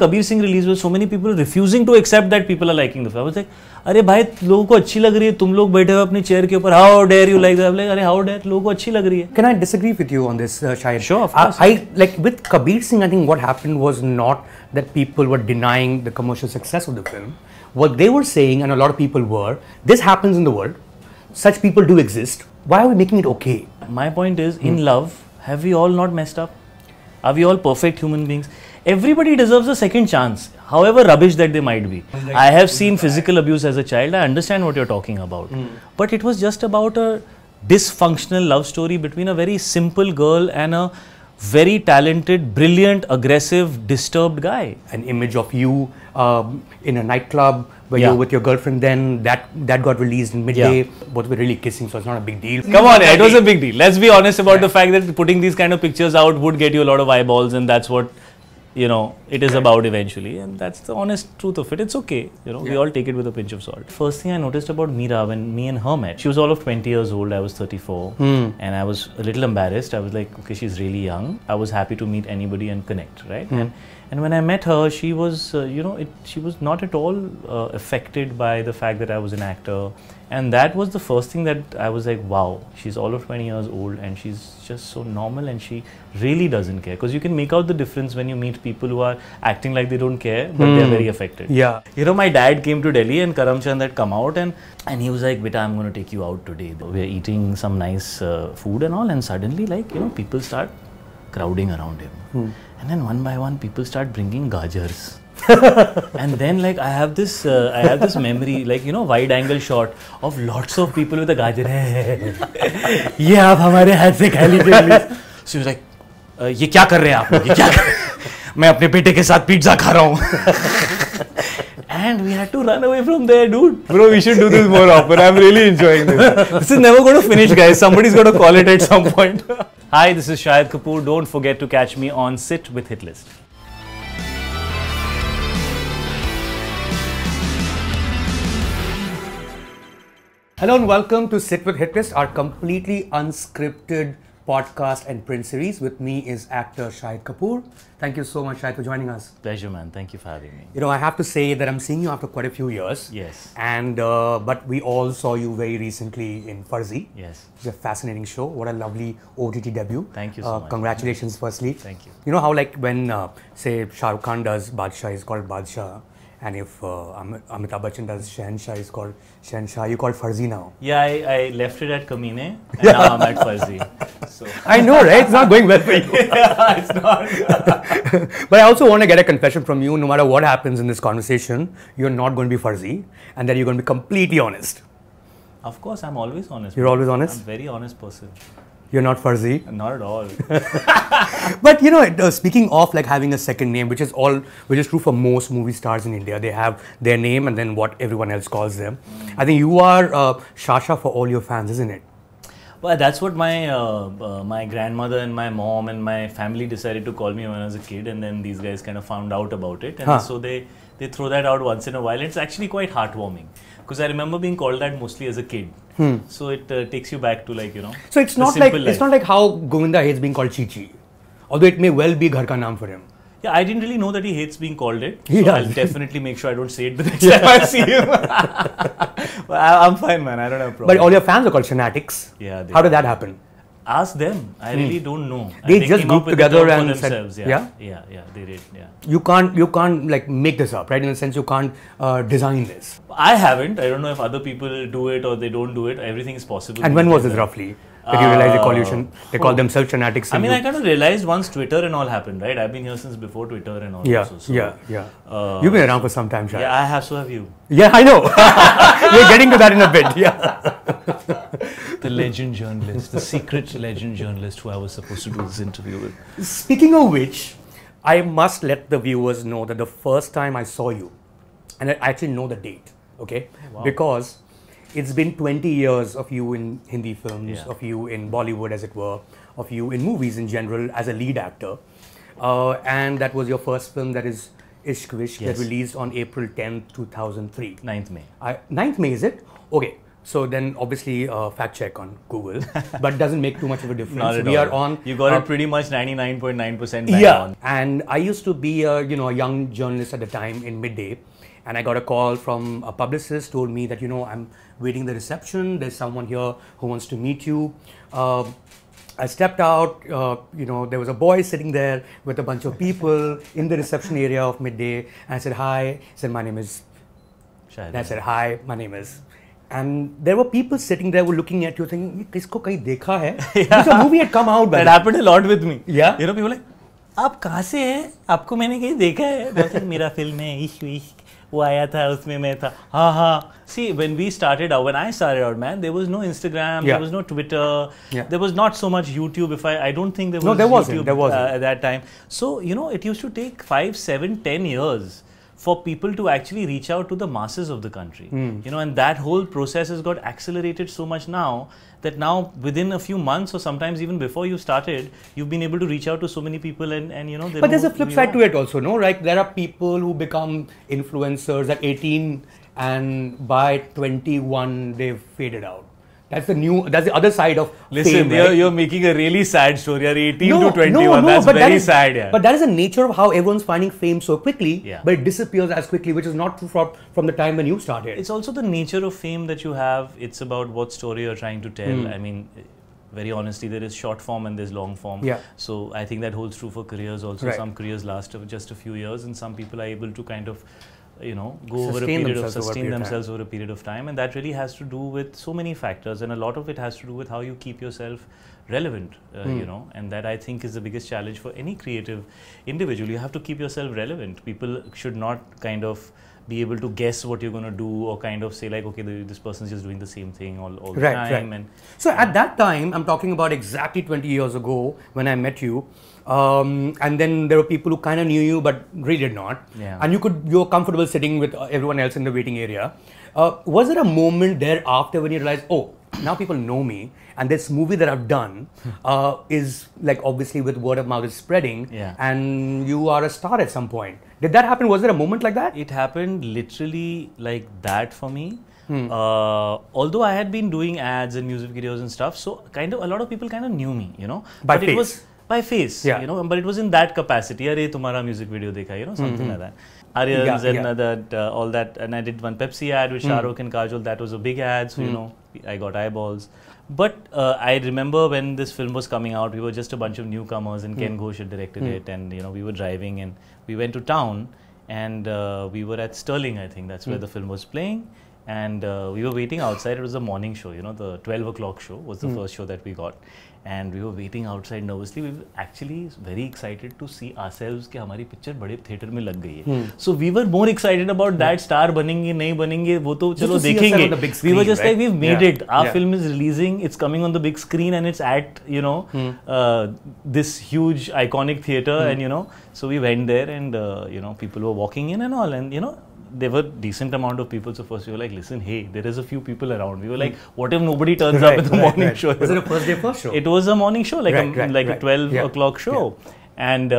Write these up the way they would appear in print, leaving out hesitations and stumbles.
Kabir Singh release with so many people refusing to accept that people are liking the film. I was like, अरे भाई लोगों को अच्छी लग रही है, तुम लोग बैठे हुए अपनी चेयर के ऊपर, how dare you like that? I'm like, अरे how dare, लोगों को अच्छी लग रही है. Can I disagree with you on this, Shahid? Sure, of course. I like with Kabir Singh. I think what happened was not that people were denying the commercial success of the film. What they were saying, and a lot of people were, this happens in the world. Such people do exist. Why are we making it okay? My point is, in love, have we all not messed up? Are we all perfect human beings? Everybody deserves a second chance, however rubbish that they might be. I have seen physical abuse as a child. I understand what you're talking about. But it was just about a dysfunctional love story between a very simple girl and a very talented, brilliant, aggressive, disturbed guy. An image of you in a nightclub where you're with your girlfriend, then that got released in midday. Both were really kissing, so it's not a big deal. Come on, it was a big deal. Let's be honest about the fact that putting these kind of pictures out would get you a lot of eyeballs, and that's what, you know, it is about eventually, and that's the honest truth of it. It's okay, you know, we all take it with a pinch of salt. First thing I noticed about Meera when me and her met, she was all of 20 years old, I was 34, and I was a little embarrassed. I was like, okay, she's really young. I was happy to meet anybody and connect, right? And when I met her, she was, you know, she was not at all affected by the fact that I was an actor. And that was the first thing that I was like, wow, she's all of 20 years old and she's just so normal and she really doesn't care. Because you can make out the difference when you meet people who are acting like they don't care, but they're very affected. Yeah. You know, my dad came to Delhi and Karamchand had come out and he was like, Beta, I'm going to take you out today. We're eating some nice food and all, and suddenly, like, you know, people start crowding around him. And then one by one, people start bringing gajars. And then, like, I have this memory, like, you know, wide angle shot of lots of people with a gajar. ये आप हमारे हाथ से खा लीजिए please. So he was like, ये क्या कर रहे हैं आप लोग? ये क्या कर रहे हैं? मैं अपने बेटे के साथ पिज़्ज़ा खा रहा हूँ. And we had to run away from there, dude. Bro, we should do this more often. I'm really enjoying this. This is never going to finish, guys. Somebody's going to call it at some point. Hi, this is Shahid Kapoor. Don't forget to catch me on Sit With Hitlist. Hello and welcome to Sit With Hitlist, our completely unscripted podcast and print series. With me is actor Shahid Kapoor. Thank you so much, Shahid, for joining us. Pleasure, man. Thank you for having me. You know, I have to say that I'm seeing you after quite a few years. Yes. And but we all saw you very recently in Farzi. Yes. It's a fascinating show. What a lovely OTT debut. Thank you so much. Congratulations, firstly. Thank you. You know how, like, when say Shah Rukh Khan does Badshah, he's called Badshah. And if Amitabh Bachchan does Shahenshah, he's called Shahenshah. You call Farzi now. Yeah, I left it at Kaminey and now I'm at Farzi. So. I know, right? It's not going well for you. Yeah, it's not. But I also want to get a confession from you. No matter what happens in this conversation, you're not going to be Farzi, and that you're going to be completely honest. Of course, I'm always honest. You're always honest? I'm a very honest person. You're not Farzi? Not at all. But you know, speaking of like having a second name, which is true for most movie stars in India, they have their name and then what everyone else calls them. I think you are Sasha for all your fans, isn't it? Well, that's what my grandmother and my mom and my family decided to call me when I was a kid, and then these guys kind of found out about it, and so they throw that out once in a while. It's actually quite heartwarming because I remember being called that mostly as a kid. So it takes you back to, like, you know. So it's not like how Govinda hates being called Chichi, although it may well be Ghar Ka Naam for him. Yeah, I didn't really know that he hates being called it. He so does. I'll definitely make sure I don't say it the next time I see him. But I'm fine, man. I don't have a problem. But all your fans are called Shanatics. Yeah. How did that happen? Ask them. I really don't know. They just grouped together and said, yeah, they did. Yeah. You can't like make this up, right? In a sense, you can't design this. I haven't. I don't know if other people do it or they don't do it. Everything is possible. And when was this roughly? That you realized they call themselves Shanatics. I mean, I kind of realized once Twitter and all happened, right? I've been here since before Twitter and all. Yeah, also, so, You've been around for some time, Shahid. Yeah, I have. So have you. Yeah, I know. We're getting to that in a bit. Yeah. The legend journalist, the secret legend journalist who I was supposed to do this interview with. Speaking of which, I must let the viewers know that the first time I saw you, and I actually know the date, okay? Wow. Because it's been 20 years of you in Hindi films, of you in Bollywood, as it were, of you in movies in general as a lead actor. And that was your first film, that is Ishq Vishk, that released on April 10th, 2003. 9th May. 9th May, is it? Okay. So then obviously fact check on Google, but doesn't make too much of a difference. Not at we all. are on. You got it pretty much 99.9% yeah. on. And I used to be a a young journalist at the time in Midday, and I got a call from a publicist, told me that I'm waiting the reception. There's someone here who wants to meet you. I stepped out. There was a boy sitting there with a bunch of people in the reception area of Midday, and I said hi. He said, my name is Shahid. And I said hi. My name is. And there were people sitting there who were looking at you thinking, Isko kahin dekha hai? Because a movie had come out. That happened a lot with me. Yeah. People like, आप कहाँ से हैं? आपको मैंने कहीं देखा है? मेरा फिल्म है इश्क विश्क, वो आया था उसमें मैं था. हाँ. See, when I started out, man, there was no Instagram, there was no Twitter, there was not so much YouTube. I don't think there was YouTube at that time. So it used to take 5, 7, 10 years for people to actually reach out to the masses of the country. And that whole process has got accelerated so much now that now within a few months or sometimes even before you started, you've been able to reach out to so many people and But there's a flip side to it also, no? Right? There are people who become influencers at 18 and by 21 they've faded out. That's the other side of fame, right? You're making a really sad story. You're 18 to 21. That's very sad. Yeah. But that is the nature of how everyone's finding fame so quickly, but it disappears as quickly, which is not true from the time when you started. It's also the nature of fame that you have. It's about what story you're trying to tell. I mean, very honestly, there is short form and there's long form. Yeah. So I think that holds true for careers also. Right. Some careers last just a few years and some people are able to kind of sustain themselves over a period of time, and that really has to do with so many factors, and a lot of it has to do with how you keep yourself relevant, and that I think is the biggest challenge for any creative individual. You have to keep yourself relevant. People should not kind of be able to guess what you're going to do or kind of say like, okay, this person's just doing the same thing all the time. Right. And so at that time, I'm talking about exactly 20 years ago when I met you, and then there were people who kind of knew you but really did not. Yeah. And you're comfortable sitting with everyone else in the waiting area. Was there a moment thereafter when you realized, oh, now people know me and this movie that I've done is like obviously with word of mouth is spreading, and you are a star at some point? Did that happen? Was there a moment like that? It happened literally like that for me. Although I had been doing ads and music videos and stuff, so kind of a lot of people kind of knew me, By but face. It was by face, but it was in that capacity. Arey, tumhara music video dekha, something like that. Arians and all that, and I did one Pepsi ad with Shah Rukh and Kajol. That was a big ad, so I got eyeballs. But I remember when this film was coming out, we were just a bunch of newcomers, and Ken Ghosh had directed it, and we were driving, and we went to town, and we were at Sterling, I think that's where the film was playing, and we were waiting outside. It was a morning show, the 12 o'clock show was the first show that we got. And we were waiting outside nervously. We were actually very excited to see ourselves कि हमारी picture बड़े theatre में लग गई है. So we were more excited about that. Star बनेंगे नहीं बनेंगे वो तो चलो देखेंगे. We were just like, we've made it. Our film is releasing. It's coming on the big screen and it's at this huge iconic theatre, and so we went there, and people were walking in and all, and there were decent amount of people. So first we were like, listen, hey, there is a few people around. We were like, what if nobody turns up at the morning show? Was it a first day first show? It was a morning show, like a 12 o'clock show. And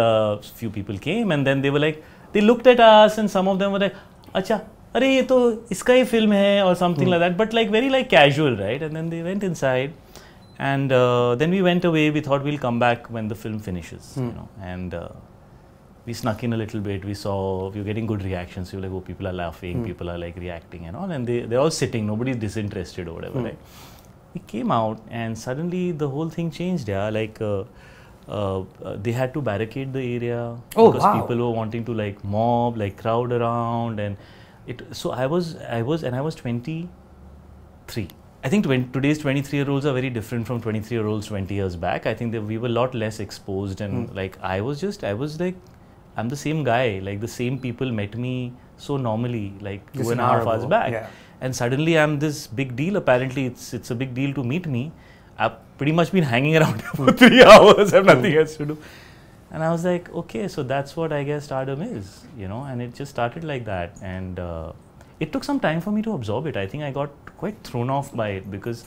few people came, and then they were like, they looked at us, and some of them were like, acha, अरे ये तो इसका ही film है or something like that, but like very like casual, right? And then they went inside, and then we went away. We thought we'll come back when the film finishes, and we snuck in a little bit. We were getting good reactions. We were like, oh, people are laughing, people are like reacting and all, and they're all sitting, nobody's disinterested or whatever, right? We came out, and suddenly the whole thing changed, like they had to barricade the area because people were wanting to like mob, like crowd around, and so I was 23. I think today's 23-year-olds are very different from 23-year-olds 20 years back. I think that we were a lot less exposed, and like I was like, I'm the same guy, like the same people met me so normally, like 2.5 hours back. And suddenly I'm this big deal. Apparently it's a big deal to meet me. I've pretty much been hanging around for 3 hours, I have nothing else to do. And I was like, okay, so that's what I guess stardom is, and it just started like that. And it took some time for me to absorb it. I think I got quite thrown off by it because,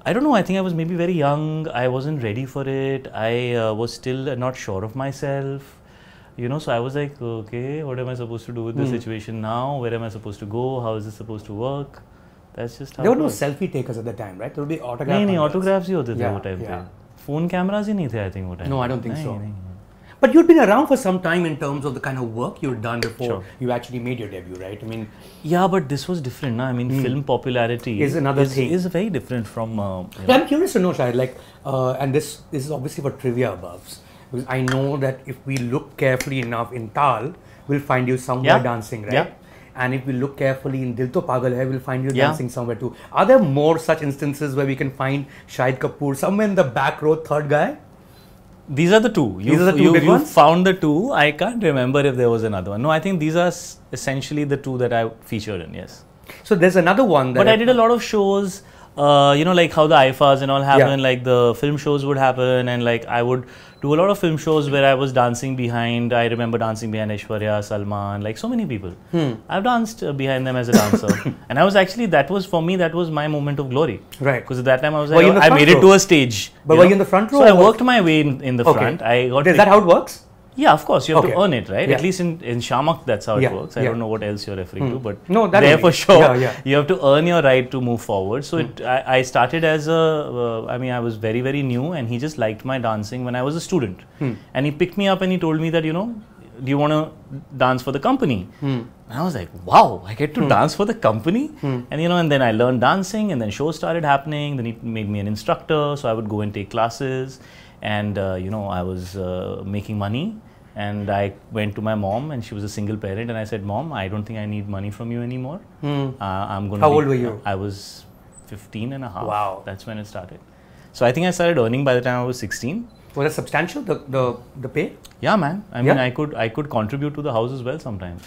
I don't know, I think I was maybe very young. I wasn't ready for it. I was still not sure of myself. So I was like, okay, what am I supposed to do with this situation now? Where am I supposed to go? How is this supposed to work? That's just how There were it no was. selfie takers at the time, right? There would be autograph. नहीं hunters. autographs ही होते थे Yeah, वो time पे. yeah. Phone cameras ही नहीं थे I think वो time. No, पे. I don't think नहीं, so. नहीं. But you've been around for some time in terms of the kind of work you've done before Sure. you actually made your debut, right? I mean, Yeah, but this was different, na? I mean, film popularity Is another thing. Is very different from. You know. I'm curious to know, Shahid, like, and this is obviously for trivia buffs, because I know that if we look carefully enough in Tal, we'll find you somewhere Yeah. dancing, right? Yeah. And if we look carefully in Dil To Pagal Hai, we'll find you Yeah. dancing somewhere too. Are there more such instances where we can find Shahid Kapoor somewhere in the back row, third guy? These are the two. These are the two big you ones? found the two. I can't remember if there was another one. No, I think these are essentially the two that I featured in. Yes. So there's another one that. But I did a lot of shows. You know, like how the IFAs and all happen. Yeah. Like the film shows would happen, and like I would do a lot of film shows where I was dancing behind. I remember dancing behind Aishwarya, Salman, like so many people. I've danced behind them as a dancer, and I was actually that was for me that was my moment of glory. Right. Because at that time I was Were you in like, the I front made it row? to a stage. But were you in the front row So I or what? worked my way in the Okay. front. I got Is that how it works? Yeah, of course. You have Okay. to earn it, right? Yeah. At least in Shamak, that's how Yeah, it works. I yeah. don't know what else you're referring to, but No, that there only. for sure, Yeah, yeah. you have to earn your right to move forward. So I started as I mean, I was very, very new, and he just liked my dancing when I was a student. And he picked me up and he told me that, you know, do you want to dance for the company? And I was like, wow, I get to dance for the company? And, you know, and then I learned dancing, and then shows started happening. Then he made me an instructor, so I would go and take classes. And, you know, I was making money. And I went to my mom, and she was a single parent, and I said, Mom, I don't think I need money from you anymore. I'm going to How old were you? I was 15 and a half. Wow. That's when it started. So I think I started earning by the time I was 16. Was that substantial, the pay? Yeah, man. I mean, Yeah? I could contribute to the house as well sometimes.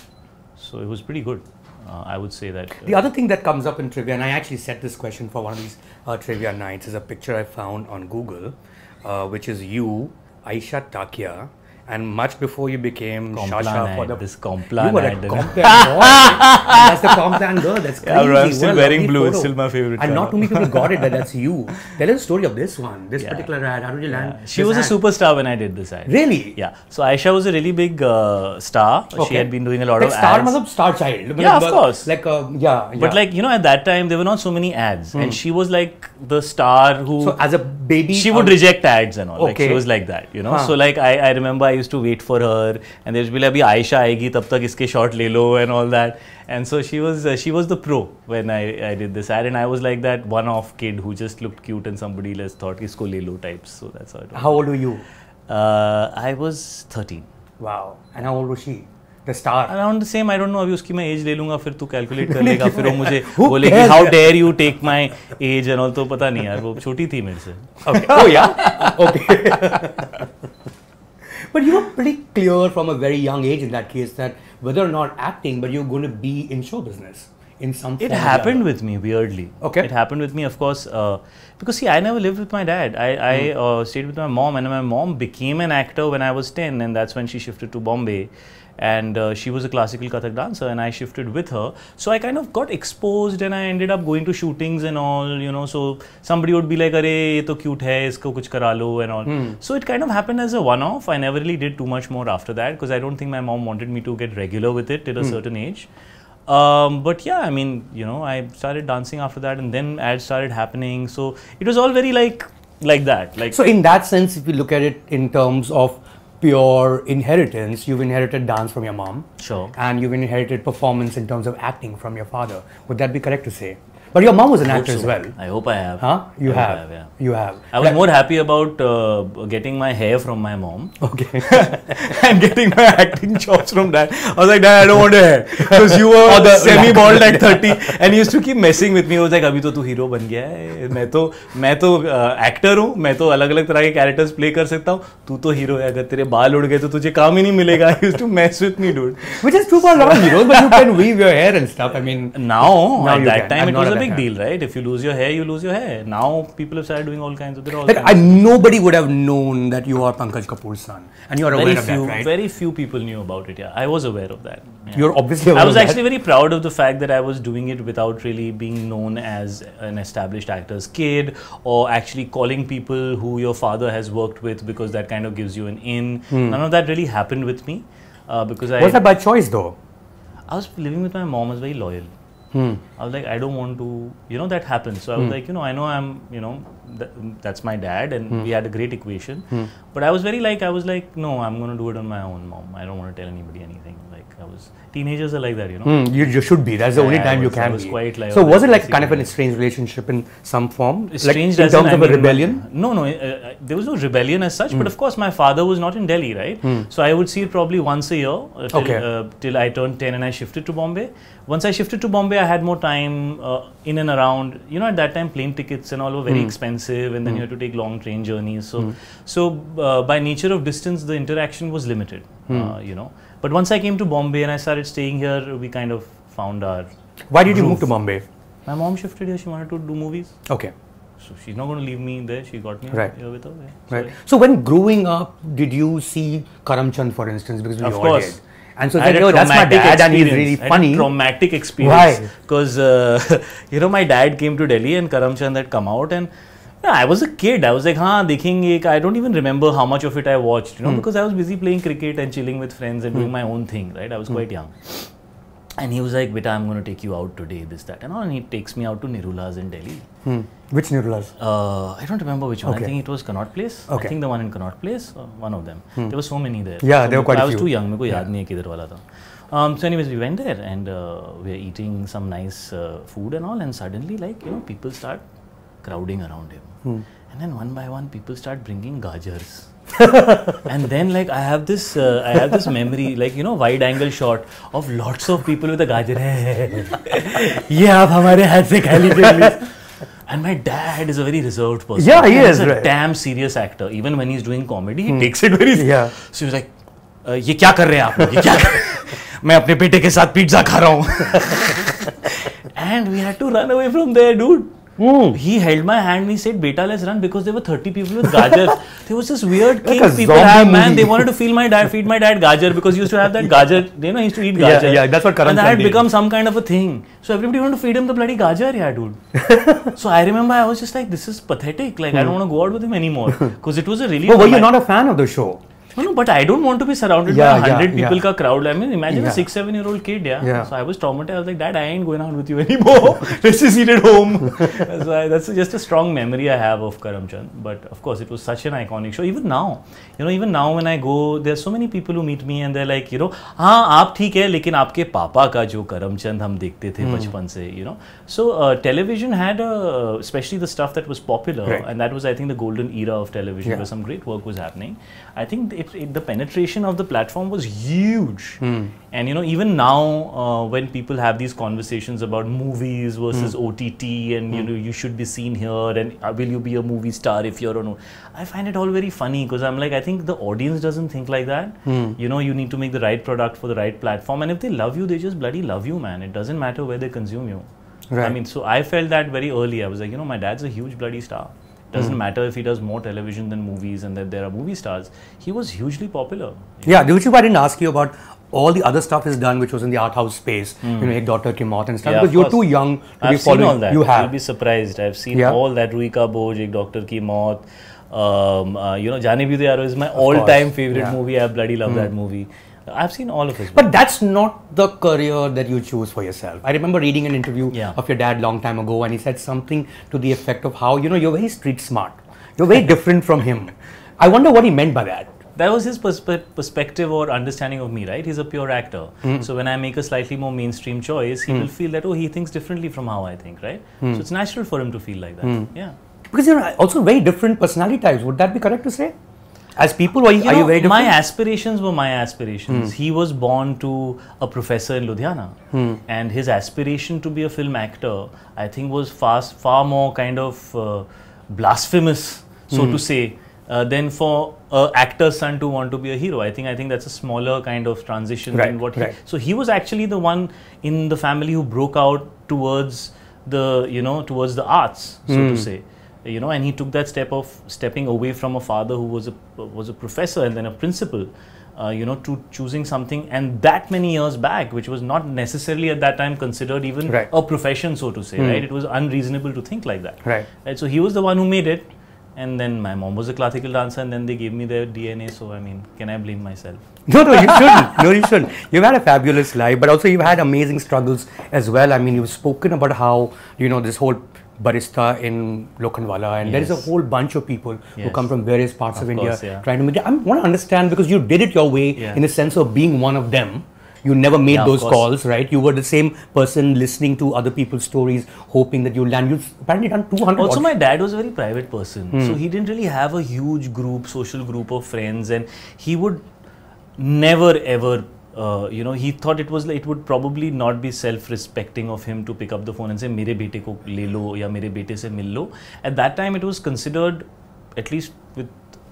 So it was pretty good. I would say that. The other thing that comes up in trivia, and I actually set this question for one of these trivia nights, is a picture I found on Google, which is you, Ayesha Takia, and much before you became Complan Sasha for ad, the... this Complan You were a ad. Complan boy. That's the Complan girl. That's crazy. Yeah, bro, I'm still What a wearing lovely blue. It's photo. still my favorite And not color. too many people got it that that's you. Tell us the story of this one, this Yeah. particular ad. How did you land? She this was a ad? superstar when I did this ad. Really? Yeah. So Ayesha was a really big star. She Okay. had been doing a lot Like of star, ads. matlab star child. Yeah, of course. Like, yeah. But like, you know, at that time, there were not so many ads. And she was like the star who... So as a baby... she would reject ads and all. Like, Okay. she was like that, you know. Huh. So like, I remember I used to wait for her. And there would be like, abhi Ayesha aayegi, tab tak iske shot le lo and all that. And so she was the pro when I did this ad. And I was like that one-off kid who just looked cute and somebody else thought isko le lo types. So that's how it was. How old were you? I was 13. Wow. And how old was she? The star. Around the same, I don't know. अभी उसकी मैं age ले लूँगा, फिर तू calculate कर लेगा, फिर वो मुझे Who बोलेगी cares? how dare you take my age and all. तो पता नहीं यार, वो छोटी थी मेरे से. Okay. Oh yeah. Okay. But you were pretty clear from a very young age in that case that whether or not acting, but you're going to be in show business in some It form or happened other. with me weirdly. Okay. It happened with me, of course, because see, I never lived with my dad. I stayed with my mom, and my mom became an actor when I was 10, and that's when she shifted to Bombay. And she was a classical Kathak dancer, and I shifted with her. So I kind of got exposed, and I ended up going to shootings and all, you know. So somebody would be like, "Arey, ye to cute hai, isko kuch kara lo," and all. So it kind of happened as a one-off. I never really did too much more after that because I don't think my mom wanted me to get regular with it till a certain age. But yeah, I mean, you know, I started dancing after that, and then ads started happening. So it was all very like that. Like, So in that sense, if you look at it in terms of pure inheritance, you've inherited dance from your mom. Sure. And you've inherited performance in terms of acting from your father. Would that be correct to say? But your mom was an actor as well. I hope I have. Huh? You I hope have. I yeah. You have. I was more happy about getting my hair from my mom Okay. and getting my acting chops from dad. I was like, Dad, I don't want a hair because you were semi-bald at 30, and he used to keep messing with me. He was like, अभी तो तू hero बन गया है, मैं तो actor हूँ, मैं तो अलग-अलग तरह के कैरेक्टर्स प्ले कर सकता हूँ, तू तो हीरो है, अगर तेरे बाल उड़ गए तो तुझे काम ही नहीं मिलेगा. He used to mess with me, dude. Which is true for a lot of heroes, but you can weave your hair and stuff. I mean, Now at you that can. time I'm it not was at a that big time. deal, right? If you lose your hair, you lose your hair. Now people have started doing all kinds of. They're all like kinds nobody would have known that you are Pankaj Kapoor's son, and you are aware of that, right? Very few people knew about it. Yeah, I was aware of that. Yeah. You're obviously aware I was of that. actually very proud of the fact that I was doing it without really being known as an established actor's kid, or actually calling people who your father has worked with, because that kind of gives you an in. None of that really happened with me because Was that by choice though? I was living with my mom. I was very loyal. I was like, I don't want to, that happens. So I was like, I know I'm, that's my dad, and we had a great equation. But I was no, I'm going to do it on my own, Mom. I don't want to tell anybody anything. Teenagers are like that, You should be. That's the only time you can be. Quite like, so was it like kind of an estranged relationship in some form? Estranged like in terms of a rebellion? No, there was no rebellion as such. But of course, my father was not in Delhi, right? So I would see it probably once a year till I turned 10 and I shifted to Bombay. Once I shifted to Bombay, I had more time in and around. At that time, plane tickets and all were very expensive, and then you had to take long train journeys. So by nature of distance, the interaction was limited, But once I came to Bombay and I started staying here, we kind of found our Why did you move to Bombay? My mom shifted here. She wanted to do movies. Okay. So she's not going to leave me there. She got me here with her. Right. So when growing up, did you see Karamchand, for instance? Because of course. And so that's my dad and he's really funny. I had a traumatic experience. Why? Because, my dad came to Delhi and Karamchand had come out, and I was a kid. I was like, I don't even remember how much of it I watched, because I was busy playing cricket and chilling with friends and doing my own thing, right? I was quite young. And he was like, beta, I'm going to take you out today, this, that, and all. And he takes me out to Nirula's in Delhi. Which Nirula's? I don't remember which one. Okay. I think it was Connaught Place. Okay. I think the one in Connaught Place, one of them. There were so many there. Yeah, so there were quite a few. I was too young. I didn't know kidhar wala tha. So anyways, we went there and we were eating some nice food and all. And suddenly, people start crowding around him. And then one by one, people start bringing gajars. And then I have this memory, wide angle shot of lots of people with a gajar. Ye aap hamare hath se kha lijiye. And my dad is a very reserved person. Yeah, he is. He's a damn serious actor. Even when he's doing comedy, he takes it very seriously. So he was like, ये क्या कर रहे हैं आप लोग? ये क्या कर रहे हैं? मैं अपने बेटे के साथ पिज़्ज़ा खा रहा हूँ. And we had to run away from there, dude. He held my hand and he said, beta, let's run, because there were 30 people with gajars. There was this weird king people have, man. They wanted to feed my dad gajar, because he used to have that gajar. He used to eat gajar. Yeah, that's what Karamchand And that had become some kind of a thing. So everybody wanted to feed him the bloody gajar, dude. So I remember I was just like, this is pathetic. I don't want to go out with him anymore. Because it was a really... were you not a fan of the show? No, but I don't want to be surrounded by 100 people ka crowd. I mean, imagine a 6-7-year-old kid, So I was traumatized. I was like, Dad, I ain't going out with you anymore. Let's just eat at home. So that's just a strong memory I have of Karamchand. But of course, it was such an iconic show. Even now, when I go, there's so many people who meet me and they're like, आप ठीक है, लेकिन आपके पापा का जो करमचंद हम देखते थे बचपन से, So television had, especially the stuff that was popular, and that was, I think, the golden era of television, where some great work was happening. I think the penetration of the platform was huge. And even now when people have these conversations about movies versus OTT and you should be seen here and will you be a movie star if you're on, I find it all very funny, because I'm like, I think the audience doesn't think like that. You need to make the right product for the right platform, and if they love you, they just bloody love you, man. It doesn't matter where they consume you. I mean, so I felt that very early. I was like, my dad's a huge bloody star. Doesn't matter if he does more television than movies and that there are movie stars. He was hugely popular. Yeah, which is why I didn't ask you about all the other stuff he's done, which was in the art house space. Ek Daughter Ki Maut and stuff. Because you're too young to be following. I've seen all that. You have. You'll be surprised. I've seen all that. Rui Ka Boj, Ek Daughter Ki Maut. Jaane Bhi De Yaaro is my all-time favorite movie. I bloody love that movie. I've seen all of his. But that's not the career that you choose for yourself. I remember reading an interview of your dad long time ago, and he said something to the effect of how, you're very street smart. You're very different from him. I wonder what he meant by that. That was his perspective or understanding of me, right? He's a pure actor. So when I make a slightly more mainstream choice, he will feel that, he thinks differently from how I think, right? So it's natural for him to feel like that. Yeah. Because you're also very different personality types. Would that be correct to say? As people, are you very different? My aspirations were my aspirations. He was born to a professor in Ludhiana. And his aspiration to be a film actor, I think, was far more kind of blasphemous, so to say, than for an actor's son to want to be a hero. I think that's a smaller kind of transition than what he... So he was actually the one in the family who broke out towards the, towards the arts, so to say. And he took that step of stepping away from a father who was a professor and then a principal, to choosing something, and that many years back, which was not necessarily at that time considered even a profession, so to say, right? It was unreasonable to think like that. Right? So he was the one who made it. And then my mom was a classical dancer, and then they gave me their DNA. So I mean, can I blame myself? No, you shouldn't. No, you shouldn't. You've had a fabulous life, but also you've had amazing struggles as well. I mean, you've spoken about how, you know, this whole barista in Lokhandwala, and there is a whole bunch of people who come from various parts of India trying to make it. I want to understand, because you did it your way in the sense of being one of them. You never made those calls, right? You were the same person listening to other people's stories, hoping that you'll land. You've apparently done 200. Also, my dad was a very private person. So he didn't really have a huge group, social group of friends, and he would never ever, you know, he thought it was like, it would probably not be self-respecting of him to pick up the phone and say, "Mere bete ko le lo," ya "Mere bete se mil lo." At that time, it was considered, at least with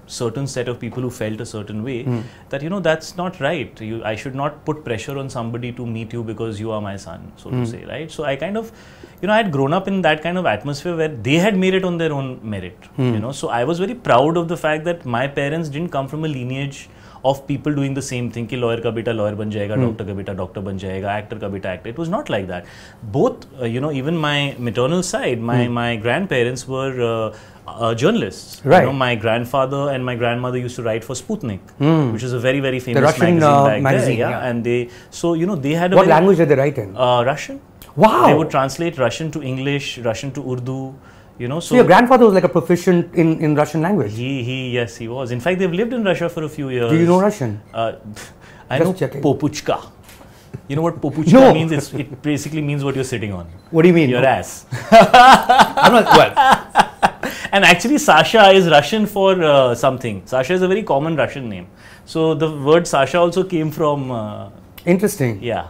certain set of people who felt a certain way, that, you know, that's not right. I should not put pressure on somebody to meet you because you are my son, so to say, right? So I kind of, you know, I had grown up in that kind of atmosphere where they had made it on their own merit, you know. So I was very proud of the fact that my parents didn't come from a lineage of people doing the same thing, ki lawyer ka beta lawyer ban jayega, doctor ka beta doctor ban jayega, actor ka beta actor. It was not like that. Both, you know, even my maternal side, my grandparents were journalists. Right. You know, my grandfather and my grandmother used to write for Sputnik, which is a very, very famous Russian magazine back magazine, there. And they, so, you know, they had a What language did they write in? Russian. Wow. They would translate Russian to English, Russian to Urdu. You know, so your grandfather was like a proficient in Russian language. Yes, he was. In fact, they've lived in Russia for a few years. Do you know Russian? I know popuchka. You know what popuchka means? It basically means what you're sitting on. What do you mean? Your ass. I'm not, well. And actually, Sasha is Russian for something. Sasha is a very common Russian name. So the word Sasha also came from. Interesting. Yeah.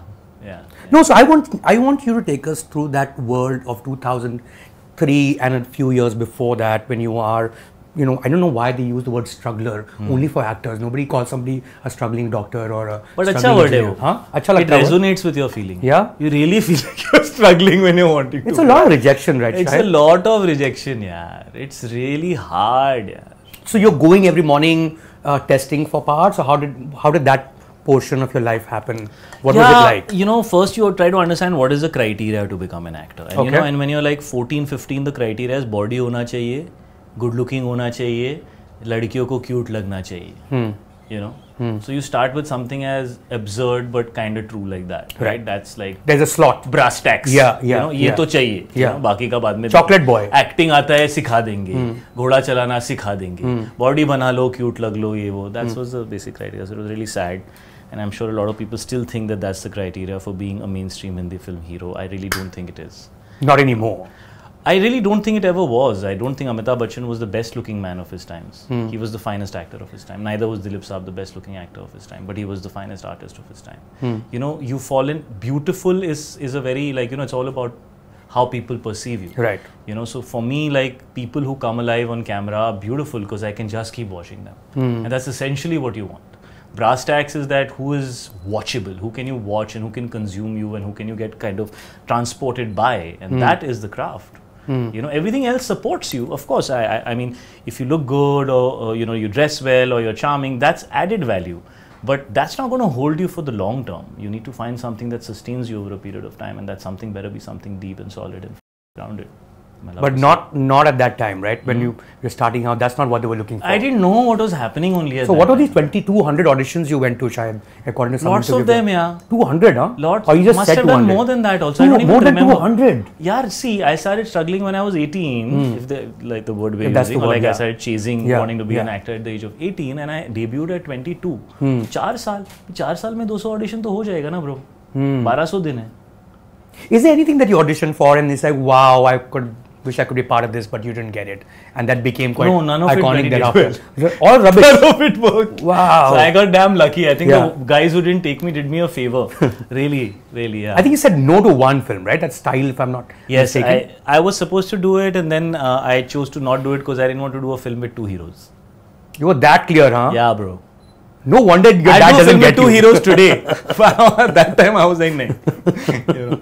No, so I want you to take us through that world of 2003 and a few years before that, when you are, you know, I don't know why they use the word struggler only for actors. Nobody calls somebody a struggling doctor or a but struggling word engineer. It resonates with your feeling. Yeah? You really feel like you're struggling when you're wanting to. It's a lot of rejection, right? It's a lot of rejection, yeah. It's really hard, yeah. So you're going every morning testing for parts, or how did that portion of your life happen? What was it like? You know, first you try to understand what is the criteria to become an actor. And you know, and when you're like 14, 15, the criteria is body hona chahiye, good looking hona chahiye, ladkiyon ko cute lagna chahiye. You know? So you start with something as absurd but kind of true like that. Right? That's like... There's a slot. Brass tacks. Yeah. You know, ye to chahiye. You know, बाकी का बाद में chocolate boy. Acting आता है सिखा देंगे. घोड़ा चलाना सिखा देंगे. Body बना लो, cute लग लो, ये वो. That was the basic criteria. So it was really sad. And I'm sure a lot of people still think that that's the criteria for being a mainstream Hindi film hero. I really don't think it is. Not anymore. I really don't think it ever was. I don't think Amitabh Bachchan was the best looking man of his times. He was the finest actor of his time. Neither was Dilip Saab the best looking actor of his time, but he was the finest artist of his time. You know, you fall in, beautiful is a very, like, you know, it's all about how people perceive you. Right. You know, so for me, like, people who come alive on camera are beautiful because I can just keep watching them. And that's essentially what you want. Brass tacks is that who is watchable, who can you watch and who can consume you and who can you get kind of transported by, and that is the craft. You know, everything else supports you. Of course, I mean, if you look good or you know, you dress well or you're charming, that's added value. But that's not going to hold you for the long term. You need to find something that sustains you over a period of time, and that something better be something deep and solid and grounded. But not at that time, right? When you were starting out, that's not what they were looking for. I didn't know what was happening only at So that what were these time. 2,200 auditions you went to, Shahid? According to some Lots of them, yeah. 200, huh? Lots. Or you just must said have 200? done more than that also. I don't even more than remember. 200? Yeah, see, I started struggling when I was 18, if the, like the word we're using, or like I started chasing, wanting to be an actor at the age of 18, and I debuted at 22. 4 साल में 200 audition तो हो जाएगा ना, bro. 1200 दिन है. Is there anything that you auditioned for and it's like, wow, wish I could be part of this, but you didn't get it, and that became quite iconic thereafter. All rubbish. None of it worked. Wow. So I got damn lucky. I think the guys who didn't take me did me a favor. really, yeah. I think you said no to one film, right? That Style, if I'm not mistaken. I was supposed to do it, and then I chose to not do it because I didn't want to do a film with 2 heroes. You were that clear, huh? Yeah, bro. No wonder your dad doesn't get you. I'd do a film with 2 heroes today. At that time, I was like, nah. You know.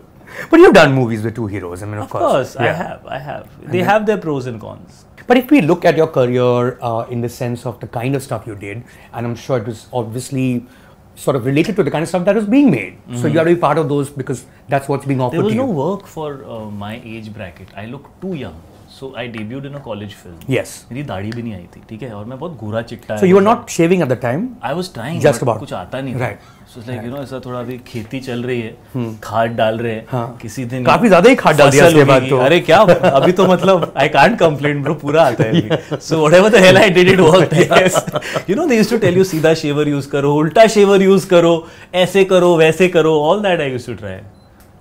But you've done movies with 2 heroes, I mean, of course. I have. They have their pros and cons. But if we look at your career in the sense of the kind of stuff you did, and I'm sure it was obviously sort of related to the kind of stuff that was being made. So you have to be part of those because that's what's being offered to you. There was no work for my age bracket. I look too young. So I debuted in a college film. Yes. मेरी दाढ़ी भी नहीं आई थी, ठीक है, और मैं बहुत गोरा चिट्टा. So you were not shaving at the time? I was trying. Just about. कुछ आता नहीं. Right. So it's like ऐसा थोड़ा अभी खेती चल रही है, खाद डाल रहे हैं, किसी दिन काफी ज्यादा ही खाद डाल दिया इसके बाद तो. अरे क्या अभी तो मतलब I can't complain bro, पूरा आता है अभी. So whatever the hell I did, it worked. Yes. You know they used to tell you सीधा shaver use करो, उल्टा shaver use करो, ऐसे करो, वैसे करो. All that I used to try.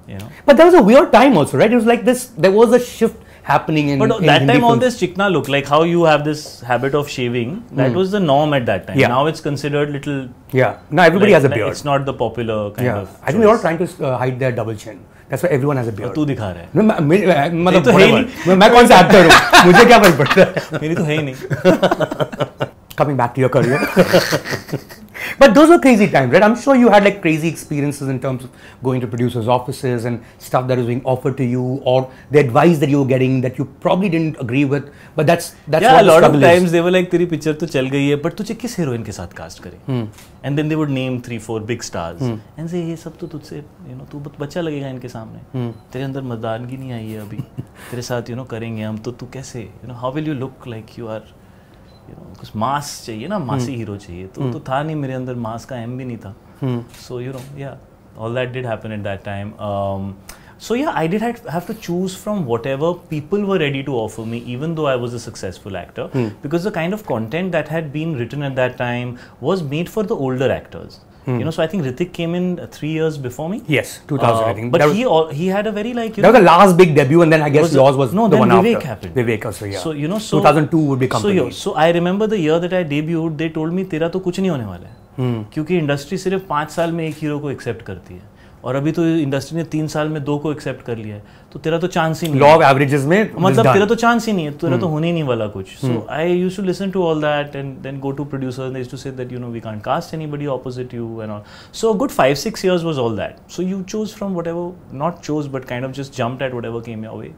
You know. But there was a weird time also, right? It was like this. There was a shift happening in. But in that Hindi time, all films. this chikna look, like how you have this habit of shaving. That was the norm at that time. Yeah. Now it's considered little. Yeah. Now everybody has a beard. It's not the popular kind of. I think they're all trying to hide their double chin. That's why everyone has a beard. तू दिखा रहा है. मतलब तो है ही नहीं. मैं कौन सा एक्टर हूँ? मुझे क्या फर्क पड़ता है? मेरी तो है ही नहीं. Coming back to your career. But those were crazy times, right? I'm sure you had like crazy experiences in terms of going to producers' offices and stuff that was being offered to you, or the advice that you were getting that you probably didn't agree with. But that's yeah, a lot of times they were like, "तेरी picture तो चल गई है, but तुझे किस heroine के साथ cast करें?" And then they would name 3-4 big stars and say, "ये सब तो तुझसे, तू बच्चा लगेगा इनके सामने. तेरे अंदर मर्दानगी नहीं आई है अभी. तेरे साथ करेंगे हम तो तू कैसे? How will you look like you are?" कुछ मास चाहिए ना, मासी हीरो चाहिए, तो था नहीं मेरे अंदर, मास का एम भी नहीं था. So all that did happen at that time. So yeah, I did have to choose from whatever people were ready to offer me, even though I was a successful actor, because the kind of content that had been written at that time was made for the older actors. So I think Hrithik came in 3 years before me. Yes, 2000 I think. But he had a very like. That was the last big debut, and then I guess yours was no. The Then one Vivek after. happened. Vivek also, yeah. So 2002 would be Company. So I remember the year that I debuted. They told me तेरा तो कुछ नहीं होने वाला है, क्योंकि industry सिर्फ 5 साल में एक हीरो को एक्सेप्ट करती है, और अभी तो इंडस्ट्री ने 3 साल में 2 को एक्सेप्ट कर लिया है, तो तेरा तो चांस ही नहीं. लॉ ऑफ एवरेजेस में मतलब तेरा तो चांस ही नहीं है, तेरा तो होने ही नहीं वाला कुछ. So I used to listen to all that and then go to producers and they used to say that we can't cast anybody opposite you and all. So a good 5-6 years was all that. So you chose from whatever, not chose but kind of just jumped at whatever came your way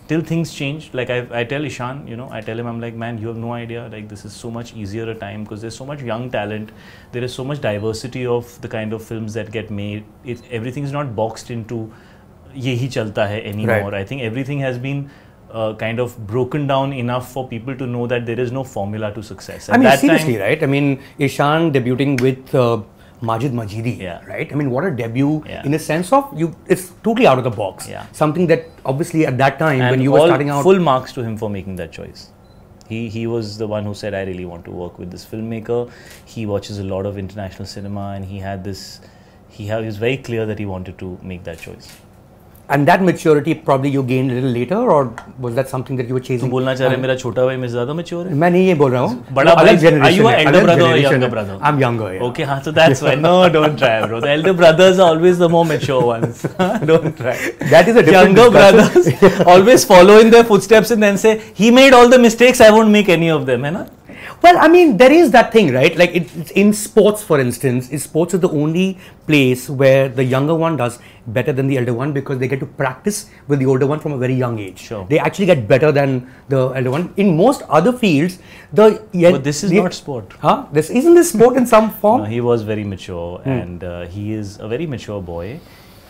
till things changed. Like I tell Ishaan, I tell him, I'm like, man, you have no idea, like this is so much easier a time because there's so much young talent, there is so much diversity of the kind of films that get made. Everything is not boxed into yehi chalta hai anymore. Right. I think everything has been kind of broken down enough for people to know that there is no formula to success. I mean, seriously, right? I mean, Ishaan debuting with Majid Majidi, right? I mean, what a debut in a sense of it's totally out of the box. Yeah. Something that obviously at that time and when you were starting out. Full marks to him for making that choice. He was the one who said, I really want to work with this filmmaker. He watches a lot of international cinema and he had this, he was very clear that he wanted to make that choice. And that maturity probably you gained a little later, or was that something that you were chasing? तू बोलना चाह रहा है मेरा छोटा भाई मेरे ज़्यादा mature है? मैं नहीं ये बोल रहा हूँ. बड़ा भाई, are you an elder brother or younger brother? I'm younger. Yeah. Okay, हाँ, so that's why. No, don't try, bro. The elder brothers are always the more mature ones. Don't try. That is a different younger brothers always follow in their footsteps and then say, he made all the mistakes, I won't make any of them, है ना? Well, I mean, there is that thing, right? Like it's in sports, for instance, sports is the only place where the younger one does better than the elder one because they get to practice with the older one from a very young age. Sure. They actually get better than the elder one. In most other fields, but this is not sport. Huh? Isn't this sport in some form? No, he was very mature and he is a very mature boy.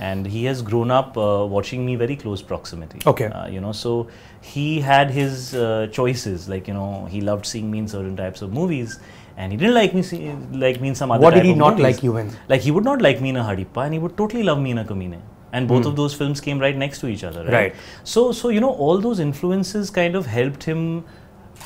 And he has grown up watching me very close proximity. Okay. So he had his choices. Like, he loved seeing me in certain types of movies, and he didn't like me in some other. What did he not movies. like you in? Like, he would not like me in a Hadippa, and he would totally love me in a Kaminey. And both of those films came right next to each other, right? So all those influences kind of helped him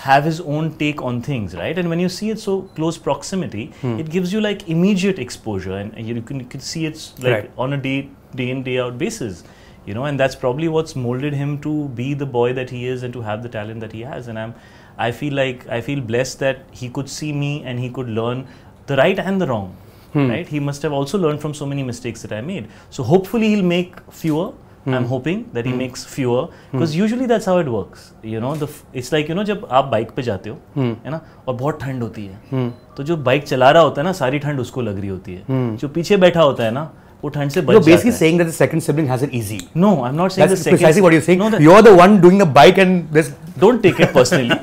have his own take on things, right? And when you see it so close proximity, it gives you like immediate exposure, and you can see it's like on a day in day out basis, and that's probably what's molded him to be the boy that he is and to have the talent that he has. And I feel blessed that he could see me and he could learn the right and the wrong, right? He must have also learned from so many mistakes that I made. So hopefully he'll make fewer. I'm hoping that he makes fewer because usually that's how it works. It's like जब आप bike पे जाते हो, है ना, और बहुत ठंड होती है, तो जो बाइक चला रहा होता है ना, सारी ठंड उसको लग रही होती है, जो पीछे बैठा होता है ना, वो ठंड से बच जाता है. You're basically saying that the second sibling has it easy. No, I'm not saying that's the second. That's precisely what you're saying. No, you're the one doing the bike and this. Don't take it personally.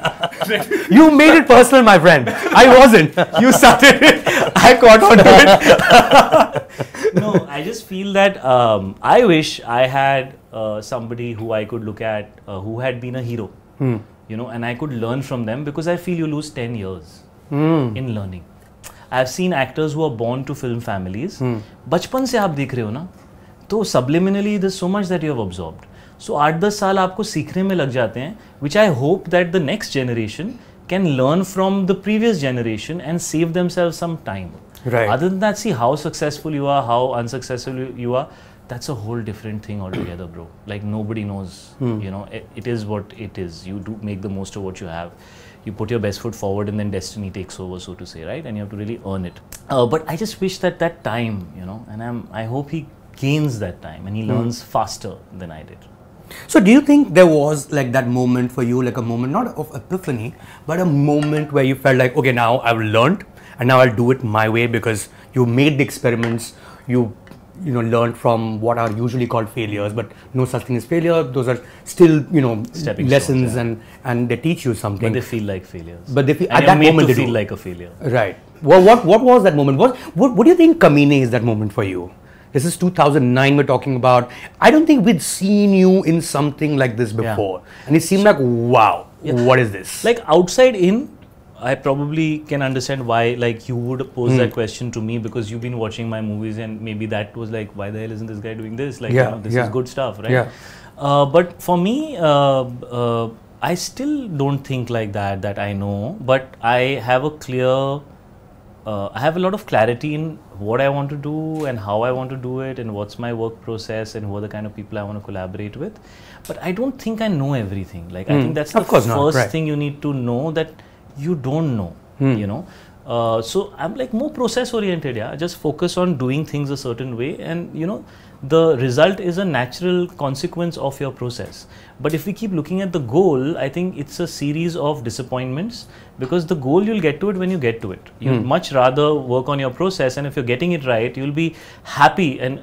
You made it personal, my friend. I wasn't. You started it. I caught on to it. No, I just feel that I wish I had somebody who I could look at who had been a hero. you know, and I could learn from them, because I feel you lose 10 years in learning. I've seen actors who are born to film families. बचपन से आप देख रहे हो ना, तो subliminally there's so much that you have absorbed. So 8-10 साल आपको सीखने में लग जाते हैं, which I hope that the next generation can learn from the previous generation and save themselves some time. Right. Other than that, see how successful you are, how unsuccessful you are. That's a whole different thing altogether, bro. Like nobody knows, you know, it is what it is. You do make the most of what you have. You put your best foot forward and then destiny takes over, so to say, right? And you have to really earn it. But I just wish that time, you know, and I hope he gains that time and he learns faster than I did. So do you think there was like that moment for you, like a moment, not of epiphany, but a moment where you felt like, okay, now I've learned and now I'll do it my way, because you made the experiments, you know, learned from what are usually called failures, but no such thing as failure. Those are still, you know, stepping lessons, stones, and they teach you something. But they feel like failures. But they feel, and at that made moment to they feel do. like a failure. Right. Well, what was that moment? What do you think Kaminey is that moment for you? This is 2009 we're talking about. I don't think we'd seen you in something like this before. Yeah. And it seemed like, wow, what is this? Like outside in, I probably can understand why like you would pose that question to me, because you've been watching my movies and maybe that was like, why the hell isn't this guy doing this? Like, you know, this is good stuff, right? Yeah. But for me, I still don't think like that I know, but I have a clear, I have a lot of clarity in what I want to do and how I want to do it and what's my work process and who are the kind of people I want to collaborate with. But I don't think I know everything. Like I think that's the first thing you need to know, that you don't know, you know. So I'm like more process oriented, yeah. Just focus on doing things a certain way, and you know, the result is a natural consequence of your process. But if we keep looking at the goal, I think it's a series of disappointments, because the goal you'll get to it when you get to it. You'd much rather work on your process, and if you're getting it right, you'll be happy and